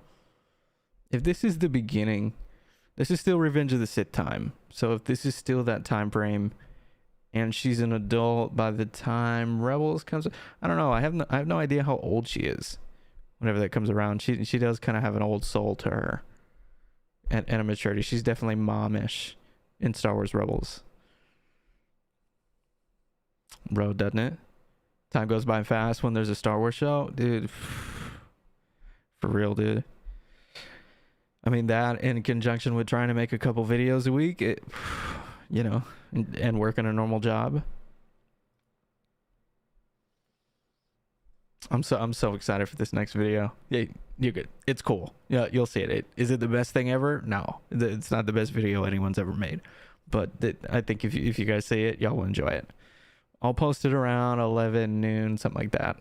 If this is the beginning, this is still Revenge of the Sith time. So if this is still that time frame, and she's an adult by the time Rebels comes, I don't know. I have no idea how old she is. Whenever that comes around, she does kind of have an old soul to her, and a maturity. She's definitely momish in Star Wars Rebels. Bro, doesn't it? Time goes by fast when there's a Star Wars show, dude. For real, dude. I mean, that in conjunction with trying to make a couple videos a week, you know, and working a normal job. I'm so excited for this next video. Yeah, you're good. It's cool. Yeah, you'll see it. Is it the best thing ever? No, it's not the best video anyone's ever made. But I think if you guys see it, y'all will enjoy it. I'll post it around 11 noon, something like that.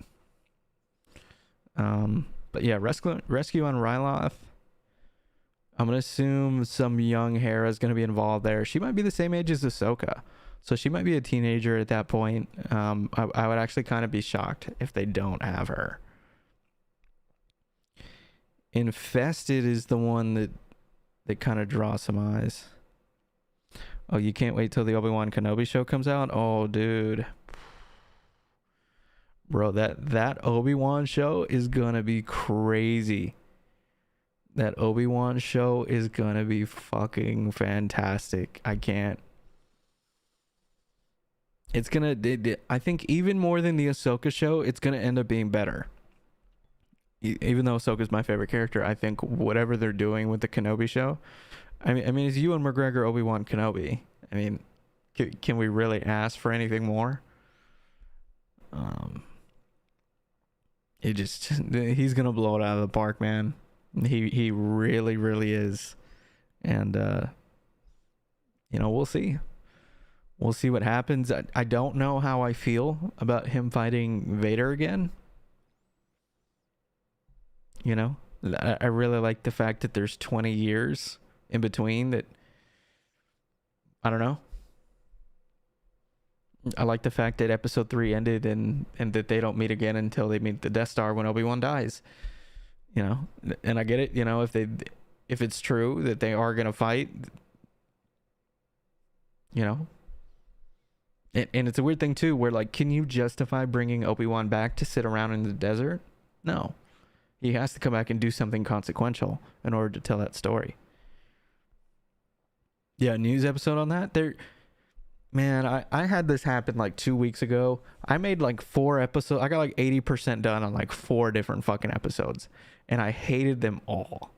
But yeah, rescue on Ryloth. I'm gonna assume some young Hera is gonna be involved there. She might be the same age as Ahsoka, so she might be a teenager at that point. I would actually kind of be shocked if they don't have her. Infested is the one that kind of draws some eyes. Oh, you can't wait till the Obi-Wan Kenobi show comes out? Oh, dude. Bro, that Obi-Wan show is gonna be crazy. That Obi-Wan show is gonna be fucking fantastic. I can't. It's gonna. I think even more than the Ahsoka show, it's gonna end up being better. Even though Ahsoka's my favorite character, I think whatever they're doing with the Kenobi show, I mean, it's Ewan McGregor, Obi-Wan Kenobi. I mean, can we really ask for anything more? It just he's gonna blow it out of the park, man. He really really is, and we'll see. We'll see what happens. I don't know how I feel about him fighting Vader again. I really like the fact that there's 20 years in between that. I don't know. I like the fact that episode 3 ended and that they don't meet again until they meet the Death Star when Obi-Wan dies. And I get it, if it's true that they are going to fight, and it's a weird thing too, where like, can you justify bringing Obi-Wan back to sit around in the desert? No. He has to come back and do something consequential in order to tell that story. Yeah, news episode on that. Man, I had this happen like 2 weeks ago. I made like 4 episodes. I got like 80% done on like 4 different fucking episodes. And I hated them all.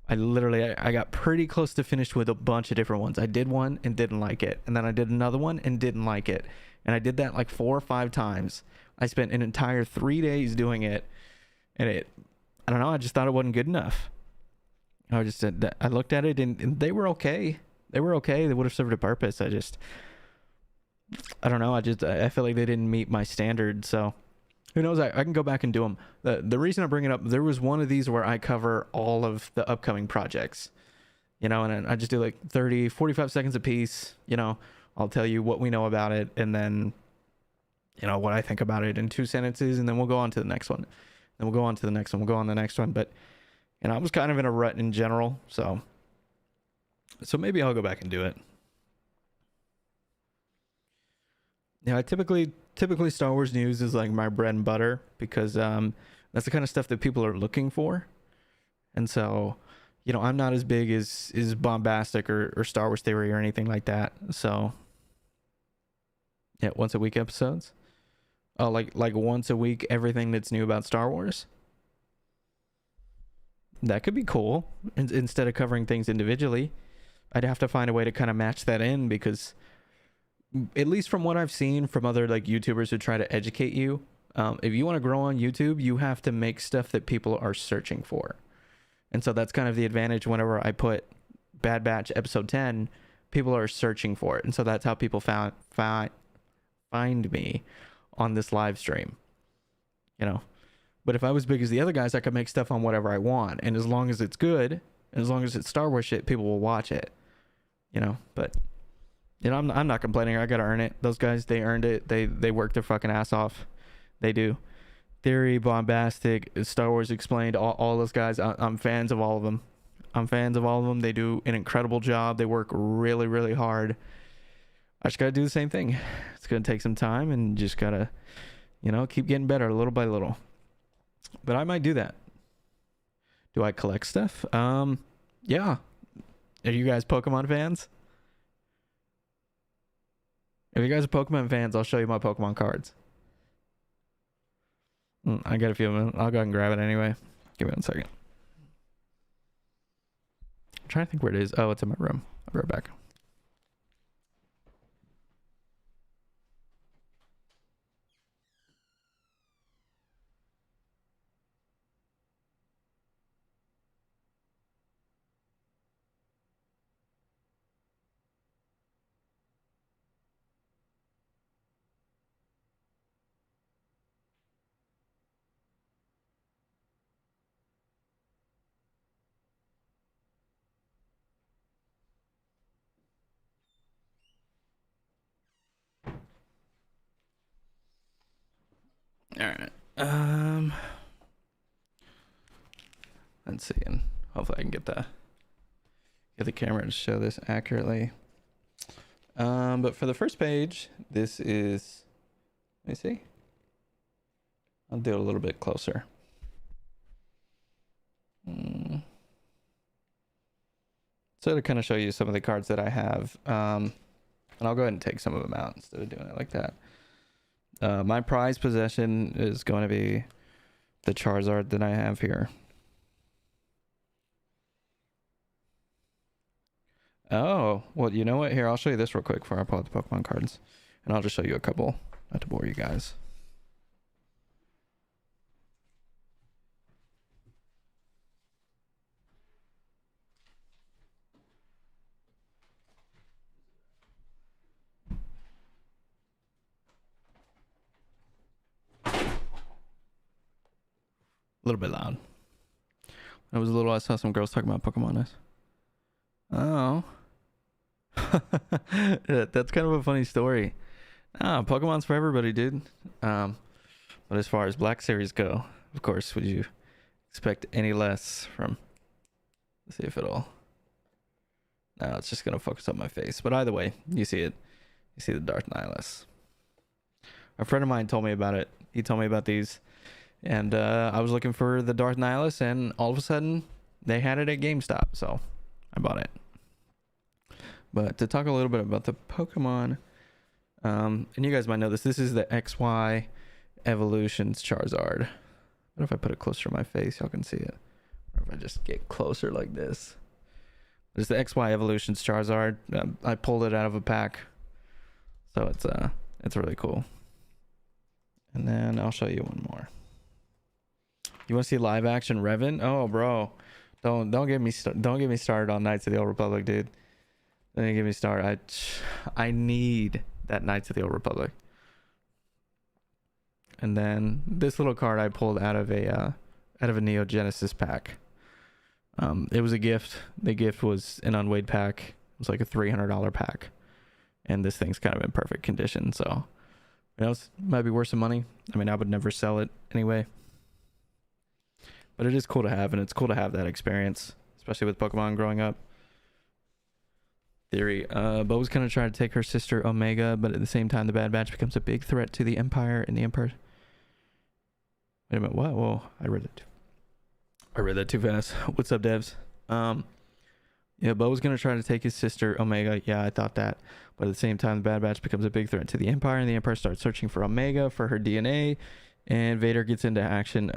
I got pretty close to finished with a bunch of different ones. I did one and didn't like it. And then I did another one and didn't like it. And I did that like 4 or 5 times. I spent an entire 3 days doing it. And I don't know, I just thought it wasn't good enough. I looked at it and they were okay. They were okay. They would have served a purpose. I don't know. I feel like they didn't meet my standard. So who knows? I can go back and do them. The reason I bring it up, there was one of these where I cover all of the upcoming projects, and I just do like 30, 45 seconds a piece. I'll tell you what we know about it. And then, what I think about it in 2 sentences. And then we'll go on to the next one. Then we'll go on to the next one. We'll go on to the next one. But, I was kind of in a rut in general. So maybe I'll go back and do it. I typically Star Wars news is like my bread and butter because that's the kind of stuff that people are looking for. And so, I'm not as big as bombastic or Star Wars theory or anything like that. So yeah, once a week episodes. Oh, like once a week, everything that's new about Star Wars. That could be cool. Instead of covering things individually, I'd have to find a way to kind of match that in because, at least from what I've seen from other like YouTubers who try to educate you, if you want to grow on YouTube, you have to make stuff that people are searching for. And so that's kind of the advantage whenever I put Bad Batch episode 10, people are searching for it. And so that's how people find me on this live stream, But if I was big as the other guys, I could make stuff on whatever I want. And as long as it's good, and as long as it's Star Wars shit, people will watch it, But, I'm not complaining. I got to earn it. Those guys, they earned it. They work their fucking ass off. They do. Theory, Bombastic, Star Wars Explained, all those guys. I'm fans of all of them. They do an incredible job. They work really, really hard. I just got to do the same thing. It's going to take some time and just got to, keep getting better little by little. But I might do that. Do I collect stuff? Yeah. Are you guys Pokemon fans? If you guys are Pokemon fans, I'll show you my Pokemon cards. I got a few of them. I'll go ahead and grab it anyway. Give me 1 second. I'm trying to think where it is. Oh, it's in my room. I'll be right back. All right. Let's see, and hopefully I can get the camera to show this accurately. But for the first page, this is. Let me see. I'll do it a little bit closer. So to kind of show you some of the cards that I have. And I'll go ahead and take some of them out instead of doing it like that. My prized possession is going to be the Charizard that I have here. Oh, well, you know what? Here, I'll show you this real quick before I pull out the Pokemon cards. And I'll just show you a couple, not to bore you guys. A little bit loud. When I was little, I saw some girls talking about Pokemon. Oh. That's kind of a funny story. Pokemon's for everybody, dude. But as far as Black Series go, of course, would you expect any less from... Let's see if it'll... No, it's just going to focus on my face. But either way, you see it. You see the Darth Nihilus. A friend of mine told me about it. He told me about these. And I was looking for the Darth Nihilus, and all of a sudden, they had it at GameStop. So, I bought it. But to talk a little bit about the Pokemon, and you guys might know this. This is the XY Evolutions Charizard. What if I put it closer to my face? Y'all can see it. Or if I just get closer like this. It's the XY Evolutions Charizard. I pulled it out of a pack. So it's really cool. And then I'll show you one more. You want to see live action Revan? Oh, bro, don't get me started on Knights of the Old Republic, dude. Don't get me started. I need that Knights of the Old Republic. And then this little card I pulled out of a Neo Genesis pack. It was a gift. The gift was an unweighed pack. It was like a $300 pack, and this thing's kind of in perfect condition. So, it might be worth some money. I mean, I would never sell it anyway. But it is cool to have, and it's cool to have that experience, especially with Pokemon growing up. Theory. Bo's gonna try to take her sister Omega, but at the same time, the Bad Batch becomes a big threat to the Empire, and the Empire... Wait a minute, what? Whoa, I read that too fast. What's up, devs? Yeah, Bo's gonna try to take his sister Omega. Yeah, I thought that. But at the same time, the Bad Batch becomes a big threat to the Empire, and the Empire starts searching for Omega for her DNA, and Vader gets into action.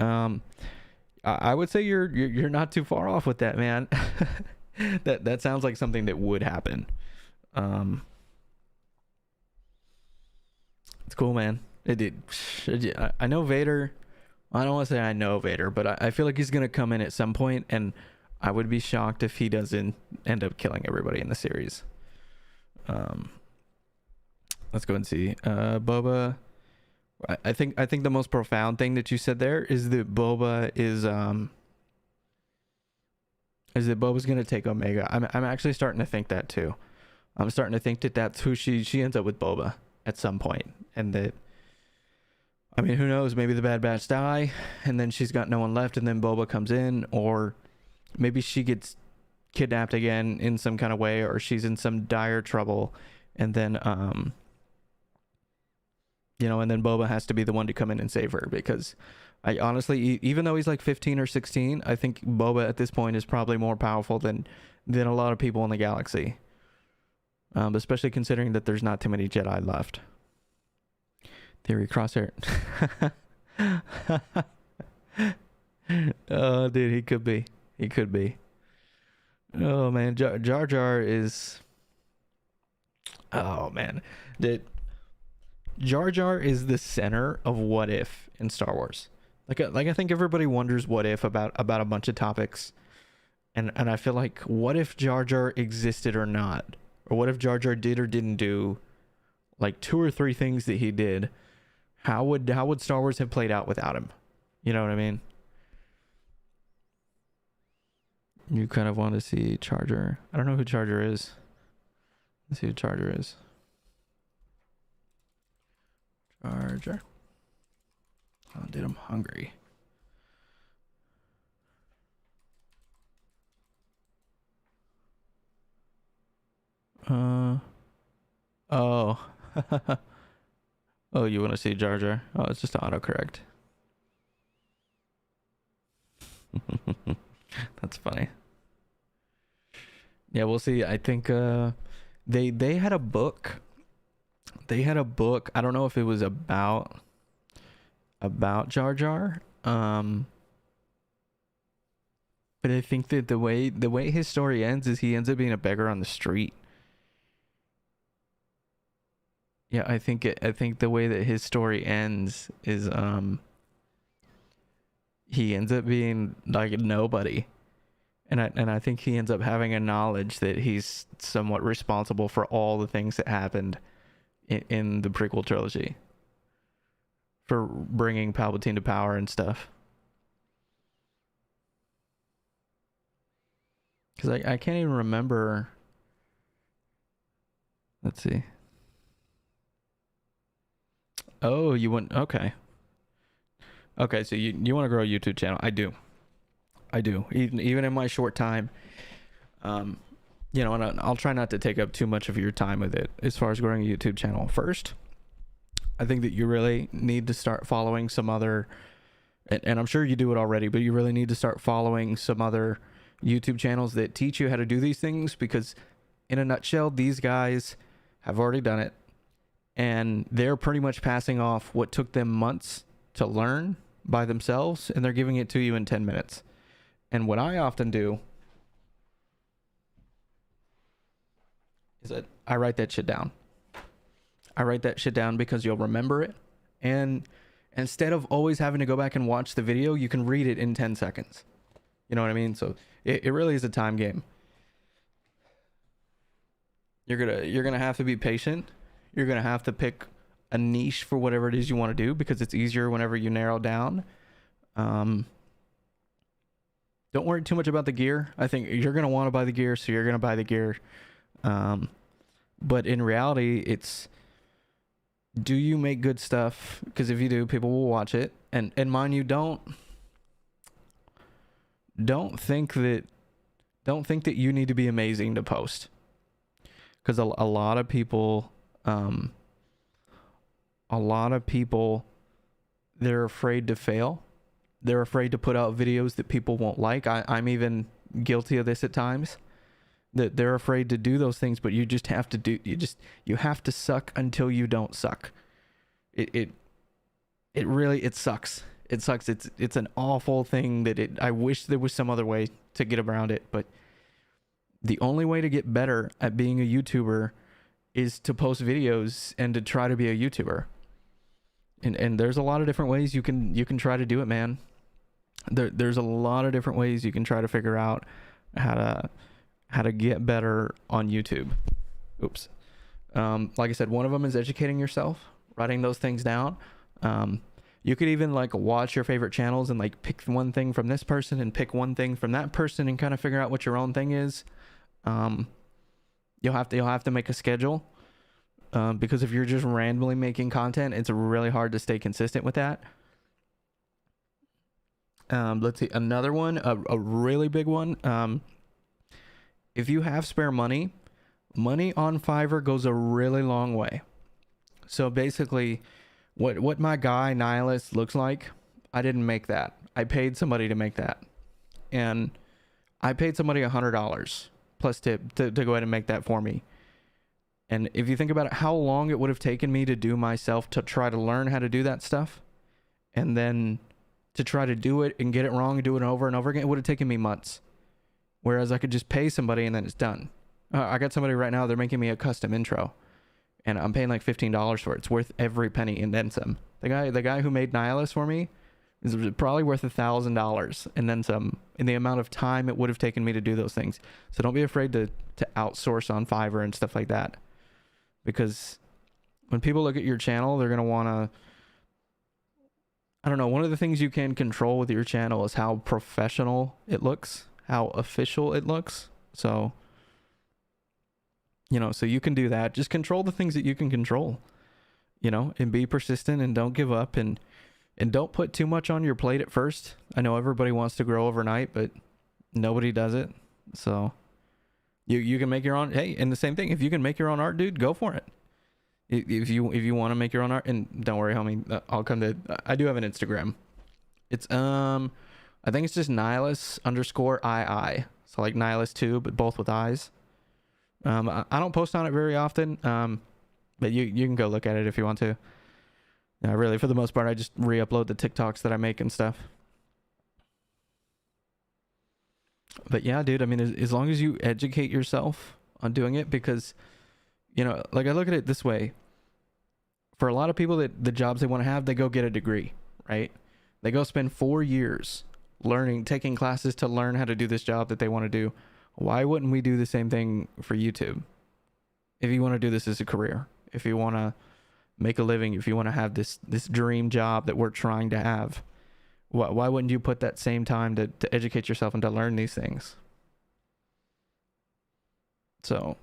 I would say you're not too far off with that, man. that sounds like something that would happen. It's cool, man. I know Vader. I don't want to say I know Vader, but I feel like he's gonna come in at some point, and I would be shocked if he doesn't end up killing everybody in the series. Let's go and see. Boba. I think the most profound thing that you said there is that Boba is that Boba's gonna take Omega. I'm actually starting to think that too. I'm starting to think that that's who she ends up with Boba at some point, and that, I mean, who knows? Maybe the Bad Batch die, and then she's got no one left, and then Boba comes in, or maybe she gets kidnapped again in some kind of way, or she's in some dire trouble, and then and then Boba has to be the one to come in and save her, because I honestly, even though he's like 15 or 16, I think Boba at this point is probably more powerful than a lot of people in the galaxy. Especially considering that there's not too many Jedi left. Theory Crosshair. Oh, dude, he could be. He could be. Oh, man. Jar Jar is... Oh, man. Dude, Jar Jar is the center of what if in Star Wars. Like I think everybody wonders what if about a bunch of topics. And I feel like, what if Jar Jar existed or not? Or what if Jar Jar did or didn't do like 2 or 3 things that he did? How would Star Wars have played out without him? You know what I mean? You kind of want to see Charger. I don't know who Charger is. Let's see who Charger is. Charger. Oh, dude, I'm hungry. Oh. Oh, you want to see Jar Jar? Oh, it's just autocorrect. That's funny. Yeah, we'll see. I think they had a book they had a book. I don't know if it was about Jar Jar. But I think that the way his story ends is he ends up being a beggar on the street. Yeah, I think the way that his story ends is he ends up being like nobody. And I think he ends up having a knowledge that he's somewhat responsible for all the things that happened in the prequel trilogy, for bringing Palpatine to power and stuff. Because I can't even remember. Let's see. Oh, you want... Okay. Okay, so you want to grow a YouTube channel. I do. Even in my short time. You know, and I'll try not to take up too much of your time with it as far as growing a YouTube channel. First, I think that you really need to start following some other... And I'm sure you do it already, but you really need to start following some other YouTube channels that teach you how to do these things, because in a nutshell, these guys have already done it, and they're pretty much passing off what took them months to learn by themselves, and they're giving it to you in 10 minutes. And what I often do is that I write that shit down. I write that shit down because you'll remember it, and instead of always having to go back and watch the video, you can read it in 10 seconds. You know what I mean? So it really is a time game. You're gonna have to be patient. You're gonna have to pick a niche for whatever it is you want to do, because it's easier whenever you narrow down. Don't worry too much about the gear. I think you're gonna want to buy the gear, so you're gonna buy the gear. But in reality, it's, do you make good stuff? Because if you do, people will watch it. And mind you, don't think that you need to be amazing to post, because a lot of people they're afraid to fail. They're afraid to put out videos that people won't like. I'm even guilty of this at times, that they're afraid to do those things, but you just have to you have to suck until you don't suck. It really sucks. It sucks. It's an awful thing that I wish there was some other way to get around it, but the only way to get better at being a YouTuber is to post videos and to try to be a YouTuber. And there's a lot of different ways you can try to do it, man. There's a lot of different ways you can try to figure out how to get better on YouTube. Oops. Like I said, one of them is educating yourself, writing those things down. You could even like watch your favorite channels and like pick one thing from this person and pick one thing from that person and kind of figure out what your own thing is. You'll have to make a schedule, because if you're just randomly making content, it's really hard to stay consistent with that. Let's see, another one, a really big one. If you have spare money on Fiverr goes a really long way. So basically, what my guy Nihilist looks like, I didn't make that. I paid somebody to make that, and I paid somebody $100 plus tip to go ahead and make that for me. And if you think about it, how long it would have taken me to do myself, to try to learn how to do that stuff, and then to try to do it and get it wrong and do it over and over again, it would have taken me months. Whereas I could just pay somebody and then it's done. I got somebody right now, they're making me a custom intro, and I'm paying like $15 for it. It's worth every penny and then some. The guy who made Nihilus for me is probably worth $1,000 and then some, in the amount of time it would have taken me to do those things. So don't be afraid to outsource on Fiverr and stuff like that, because when people look at your channel, they're going to want to, I don't know, one of the things you can control with your channel is how professional it looks, how official it looks. So, you know, so you can do that. Just control the things that you can control, you know, and be persistent and don't give up, and don't put too much on your plate at first. I know everybody wants to grow overnight, but nobody does it. So you can make your own. Hey, and the same thing, if you can make your own art, dude, go for it. If you want to make your own art, and don't worry, homie, I'll come to, I do have an Instagram. It's I think it's just Nihilus_II. So like Nihilus 2, but both with eyes. I don't post on it very often. But you can go look at it if you want to. Really, for the most part, I just re-upload the TikToks that I make and stuff. But yeah, dude, I mean, as long as you educate yourself on doing it, because, like I look at it this way. For a lot of people, that the jobs they want to have, they go get a degree, right? They go spend 4 years learning, taking classes to learn how to do this job that they want to do. Why wouldn't we do the same thing for YouTube? If you want to do this as a career, if you want to make a living, if you want to have this dream job that we're trying to have, why wouldn't you put that same time to educate yourself and to learn these things? So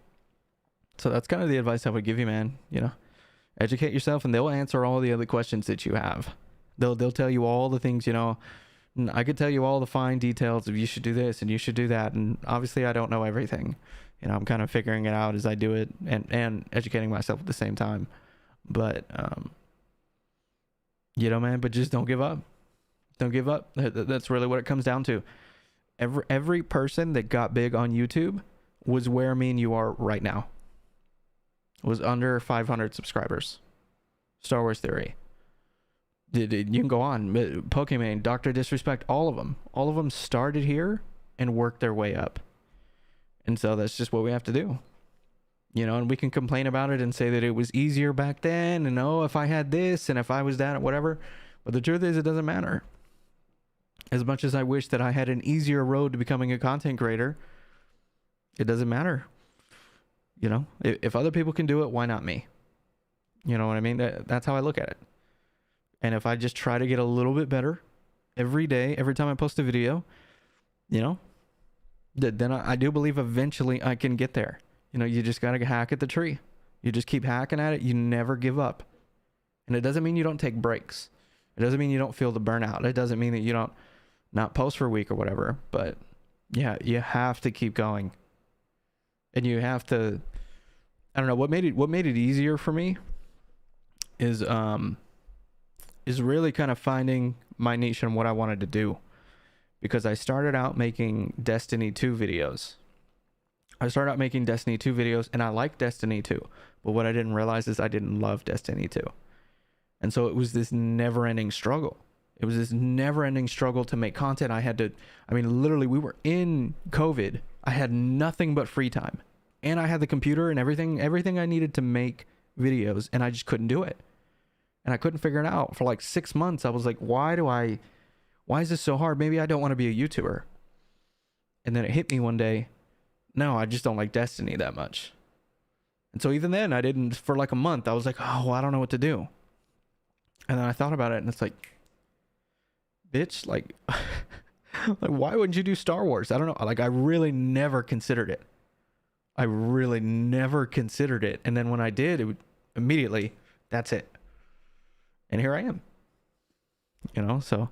that's kind of the advice I would give you, man. Educate yourself, and they'll answer all the other questions that you have. They'll tell you all the things, I could tell you all the fine details of you should do this and you should do that. And obviously I don't know everything. I'm kind of figuring it out as I do it, and educating myself at the same time. But, man, but just don't give up. Don't give up. That's really what it comes down to. Every person that got big on YouTube was where me and you are right now. Was under 500 subscribers. Star Wars Theory. You can go on. Pokemon, Dr. Disrespect, all of them started here and worked their way up. And so that's just what we have to do. And we can complain about it and say that it was easier back then, and if I had this and if I was that, whatever. But the truth is, it doesn't matter. As much as I wish that I had an easier road to becoming a content creator, it doesn't matter. If other people can do it, why not me? You know what I mean? That's how I look at it. And if I just try to get a little bit better every day, every time I post a video, then I do believe eventually I can get there. You just got to hack at the tree. You just keep hacking at it. You never give up. And it doesn't mean you don't take breaks. It doesn't mean you don't feel the burnout. It doesn't mean that you don't not post for a week or whatever. But yeah, you have to keep going. And you have to, I don't know, what made it easier for me is really kind of finding my niche and what I wanted to do. Because I started out making Destiny 2 videos. And I liked Destiny 2. But what I didn't realize is I didn't love Destiny 2. And so it was this never-ending struggle. It was this never-ending struggle to make content. Literally, we were in COVID. I had nothing but free time. And I had the computer and everything I needed to make videos, and I just couldn't do it. And I couldn't figure it out. For like 6 months, I was like, why is this so hard? Maybe I don't want to be a YouTuber. And then it hit me one day, no, I just don't like Destiny that much. And so even then, I didn't, for like a month, I was like, oh, well, I don't know what to do. And then I thought about it, and it's like, bitch, like, like, why wouldn't you do Star Wars? I don't know. Like, I really never considered it. And then when I did, it would immediately, that's it. And here I am. So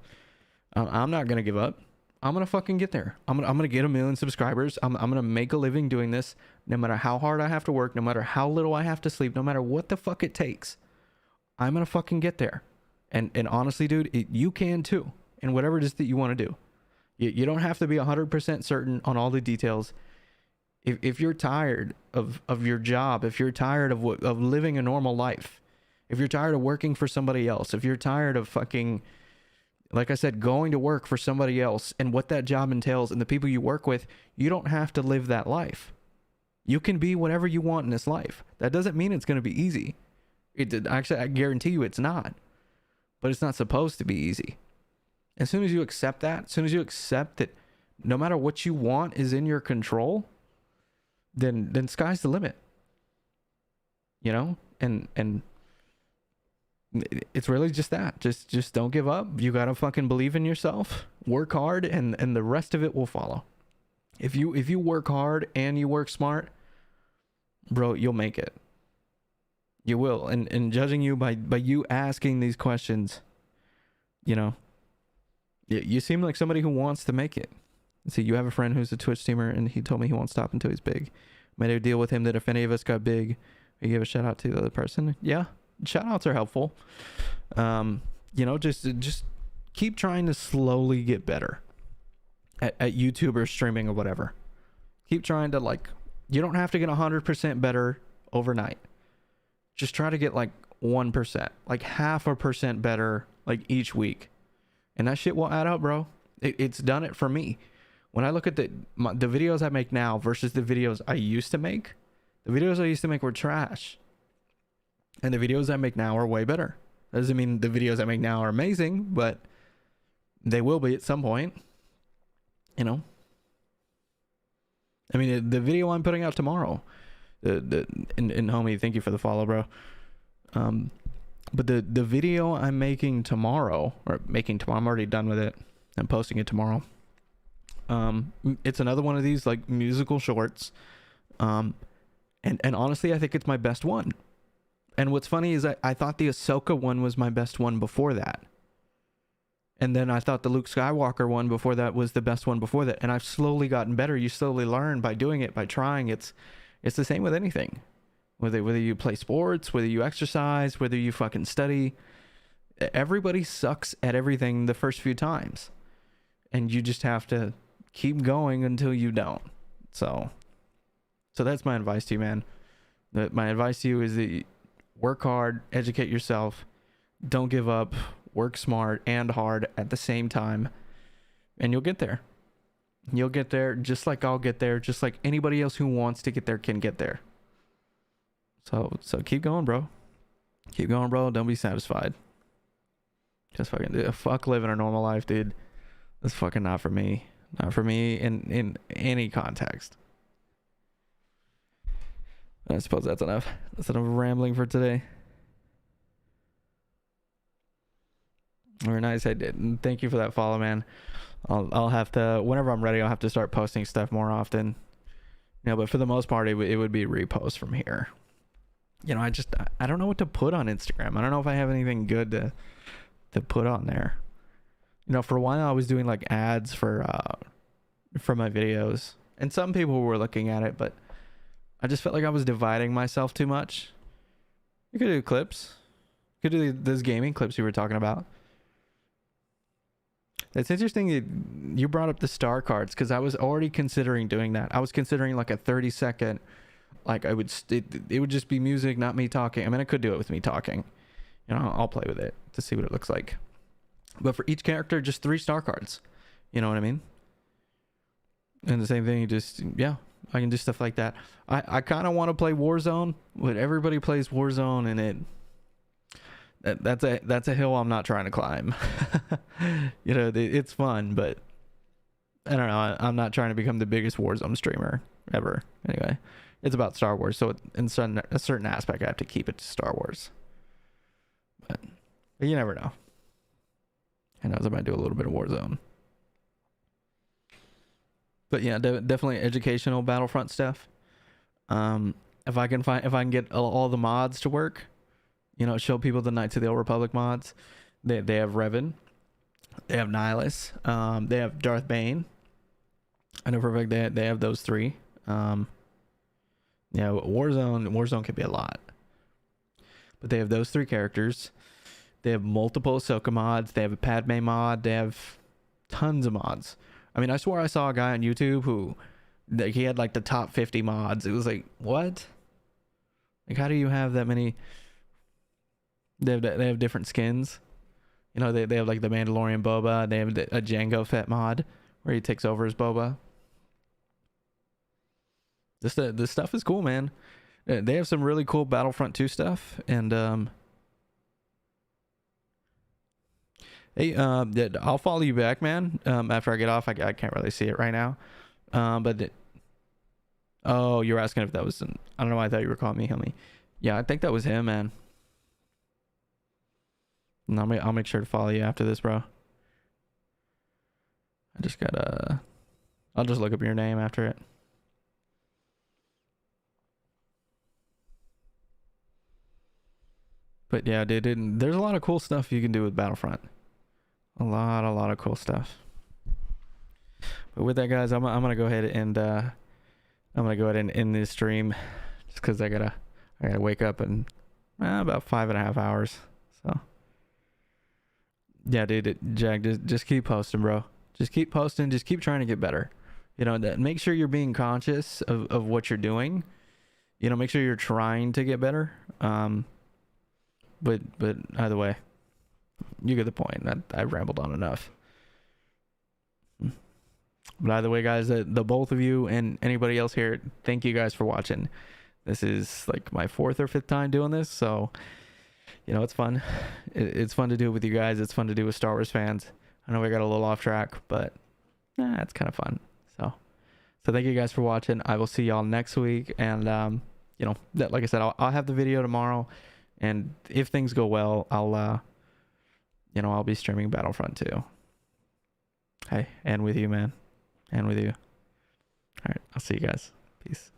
I'm not going to give up. I'm going to fucking get there. I'm going to get 1 million subscribers. I'm going to make a living doing this, no matter how hard I have to work, no matter how little I have to sleep, no matter what the fuck it takes. I'm going to fucking get there. And honestly, dude, you can too. And whatever it is that you want to do. You don't have to be 100% certain on all the details. If you're tired of your job, if you're tired of living a normal life, if you're tired of working for somebody else, if you're tired of fucking, like I said, going to work for somebody else and what that job entails and the people you work with, you don't have to live that life. You can be whatever you want in this life. That doesn't mean it's going to be easy. Actually, I guarantee you it's not. But it's not supposed to be easy. As soon as you accept that, as soon as you accept that no matter what you want is in your control, then sky's the limit. And it's really just that. Just don't give up. You gotta fucking believe in yourself. Work hard, and the rest of it will follow. If you work hard and you work smart, bro, you'll make it. You will. And judging you by you asking these questions, you seem like somebody who wants to make it. See, you have a friend who's a Twitch streamer, and he told me he won't stop until he's big. Made a deal with him that if any of us got big, we give a shout out to the other person. Yeah, shout outs are helpful. Just keep trying to slowly get better at YouTube or streaming or whatever. Keep trying to, you don't have to get 100% better overnight. just try to get like 1%, like 0.5% better, like each week. And that shit will add up, bro. It's done it for me. When I look at the videos I make now versus the videos I used to make, the videos I used to make were trash. And the videos I make now are way better. That doesn't mean the videos I make now are amazing, but they will be at some point. You know? I mean, the video I'm putting out tomorrow, and homie, thank you for the follow, bro. But the video I'm making tomorrow, I'm already done with it. I'm posting it tomorrow. It's another one of these like musical shorts. And honestly, I think it's my best one. And what's funny is I thought the Ahsoka one was my best one before that. And then I thought the Luke Skywalker one before that was the best one before that. And I've slowly gotten better. You slowly learn by doing it, by trying. It's the same with anything. Whether you play sports, whether you exercise, whether you fucking study. Everybody sucks at everything the first few times. And you just have to keep going until you don't. So that's my advice to you, man. My advice to you is that work hard, educate yourself, don't give up, work smart and hard at the same time, and you'll get there. You'll get there just like I'll get there, just like anybody else who wants to get there can get there. So keep going, bro. Keep going, bro. Don't be satisfied. Just fucking fuck living a normal life, dude. That's fucking not for me. Not for me in any context. I suppose that's enough. That's enough rambling for today. Very nice. I did. Thank you for that follow, man. I'll have to, whenever I'm ready, I'll have to start posting stuff more often. But for the most part, it would be reposts from here. I don't know what to put on Instagram. I don't know if I have anything good to put on there. For a while I was doing like ads for my videos, and some people were looking at it, but I just felt like I was dividing myself too much. You could do clips. You could do those gaming clips you were talking about. It's interesting that you brought up the star cards, because I was already considering doing that. I was considering like a 30-second, like it would just be music, not me talking. I mean, I could do it with me talking. I'll play with it to see what it looks like. But for each character, just 3 star cards. You know what I mean? And the same thing, I can do stuff like that. I kind of want to play Warzone, but everybody plays Warzone, and that's a hill I'm not trying to climb. It's fun, but I don't know. I'm not trying to become the biggest Warzone streamer ever. Anyway, it's about Star Wars, so in a certain aspect, I have to keep it to Star Wars. But you never know. I know I might do a little bit of Warzone. But yeah, definitely educational Battlefront stuff. If I can get all the mods to work, show people the Knights of the Old Republic mods. They have Revan, they have Nihilus, they have Darth Bane. I know for a fact they have those 3. Warzone can be a lot, but they have those 3 characters. They have multiple Ahsoka mods. They have a Cad Bane mod. They have tons of mods. I mean, I swear I saw a guy on YouTube who he had like the top 50 mods. It was like, what? Like, how do you have that many? They have different skins. They have like the Mandalorian Boba. They have a Jango Fett mod where he takes over as Boba. This stuff is cool, man. They have some really cool Battlefront 2 stuff, and hey, I'll follow you back, man. After I get off, I can't really see it right now. Oh, you're asking if that was I don't know why I thought you were calling me homie. Yeah, I think that was him, man. And I'll make sure to follow you after this, bro. I'll just look up your name after it. But yeah, dude, there's a lot of cool stuff you can do with Battlefront. A lot of cool stuff. But with that, guys, I'm gonna go ahead and end this stream, just because I gotta wake up in about 5.5 hours. So yeah, dude, Jack, just keep posting, bro. Just keep posting. Just keep trying to get better. Make sure you're being conscious of what you're doing. you know, make sure you're trying to get better. But either way, you get the point. I rambled on enough. But either way, guys, the both of you and anybody else here, thank you guys for watching. This is like my 4th or 5th time doing this, so you know, it's fun. It's fun to do it with you guys. It's fun to do with Star Wars fans. I know we got a little off track, but it's kind of fun. So thank you guys for watching. I will see y'all next week, and you know, like I said, I'll have the video tomorrow, and if things go well, I'll you know, I'll be streaming Battlefront 2. Hey, and with you, man. And with you. All right, I'll see you guys. Peace.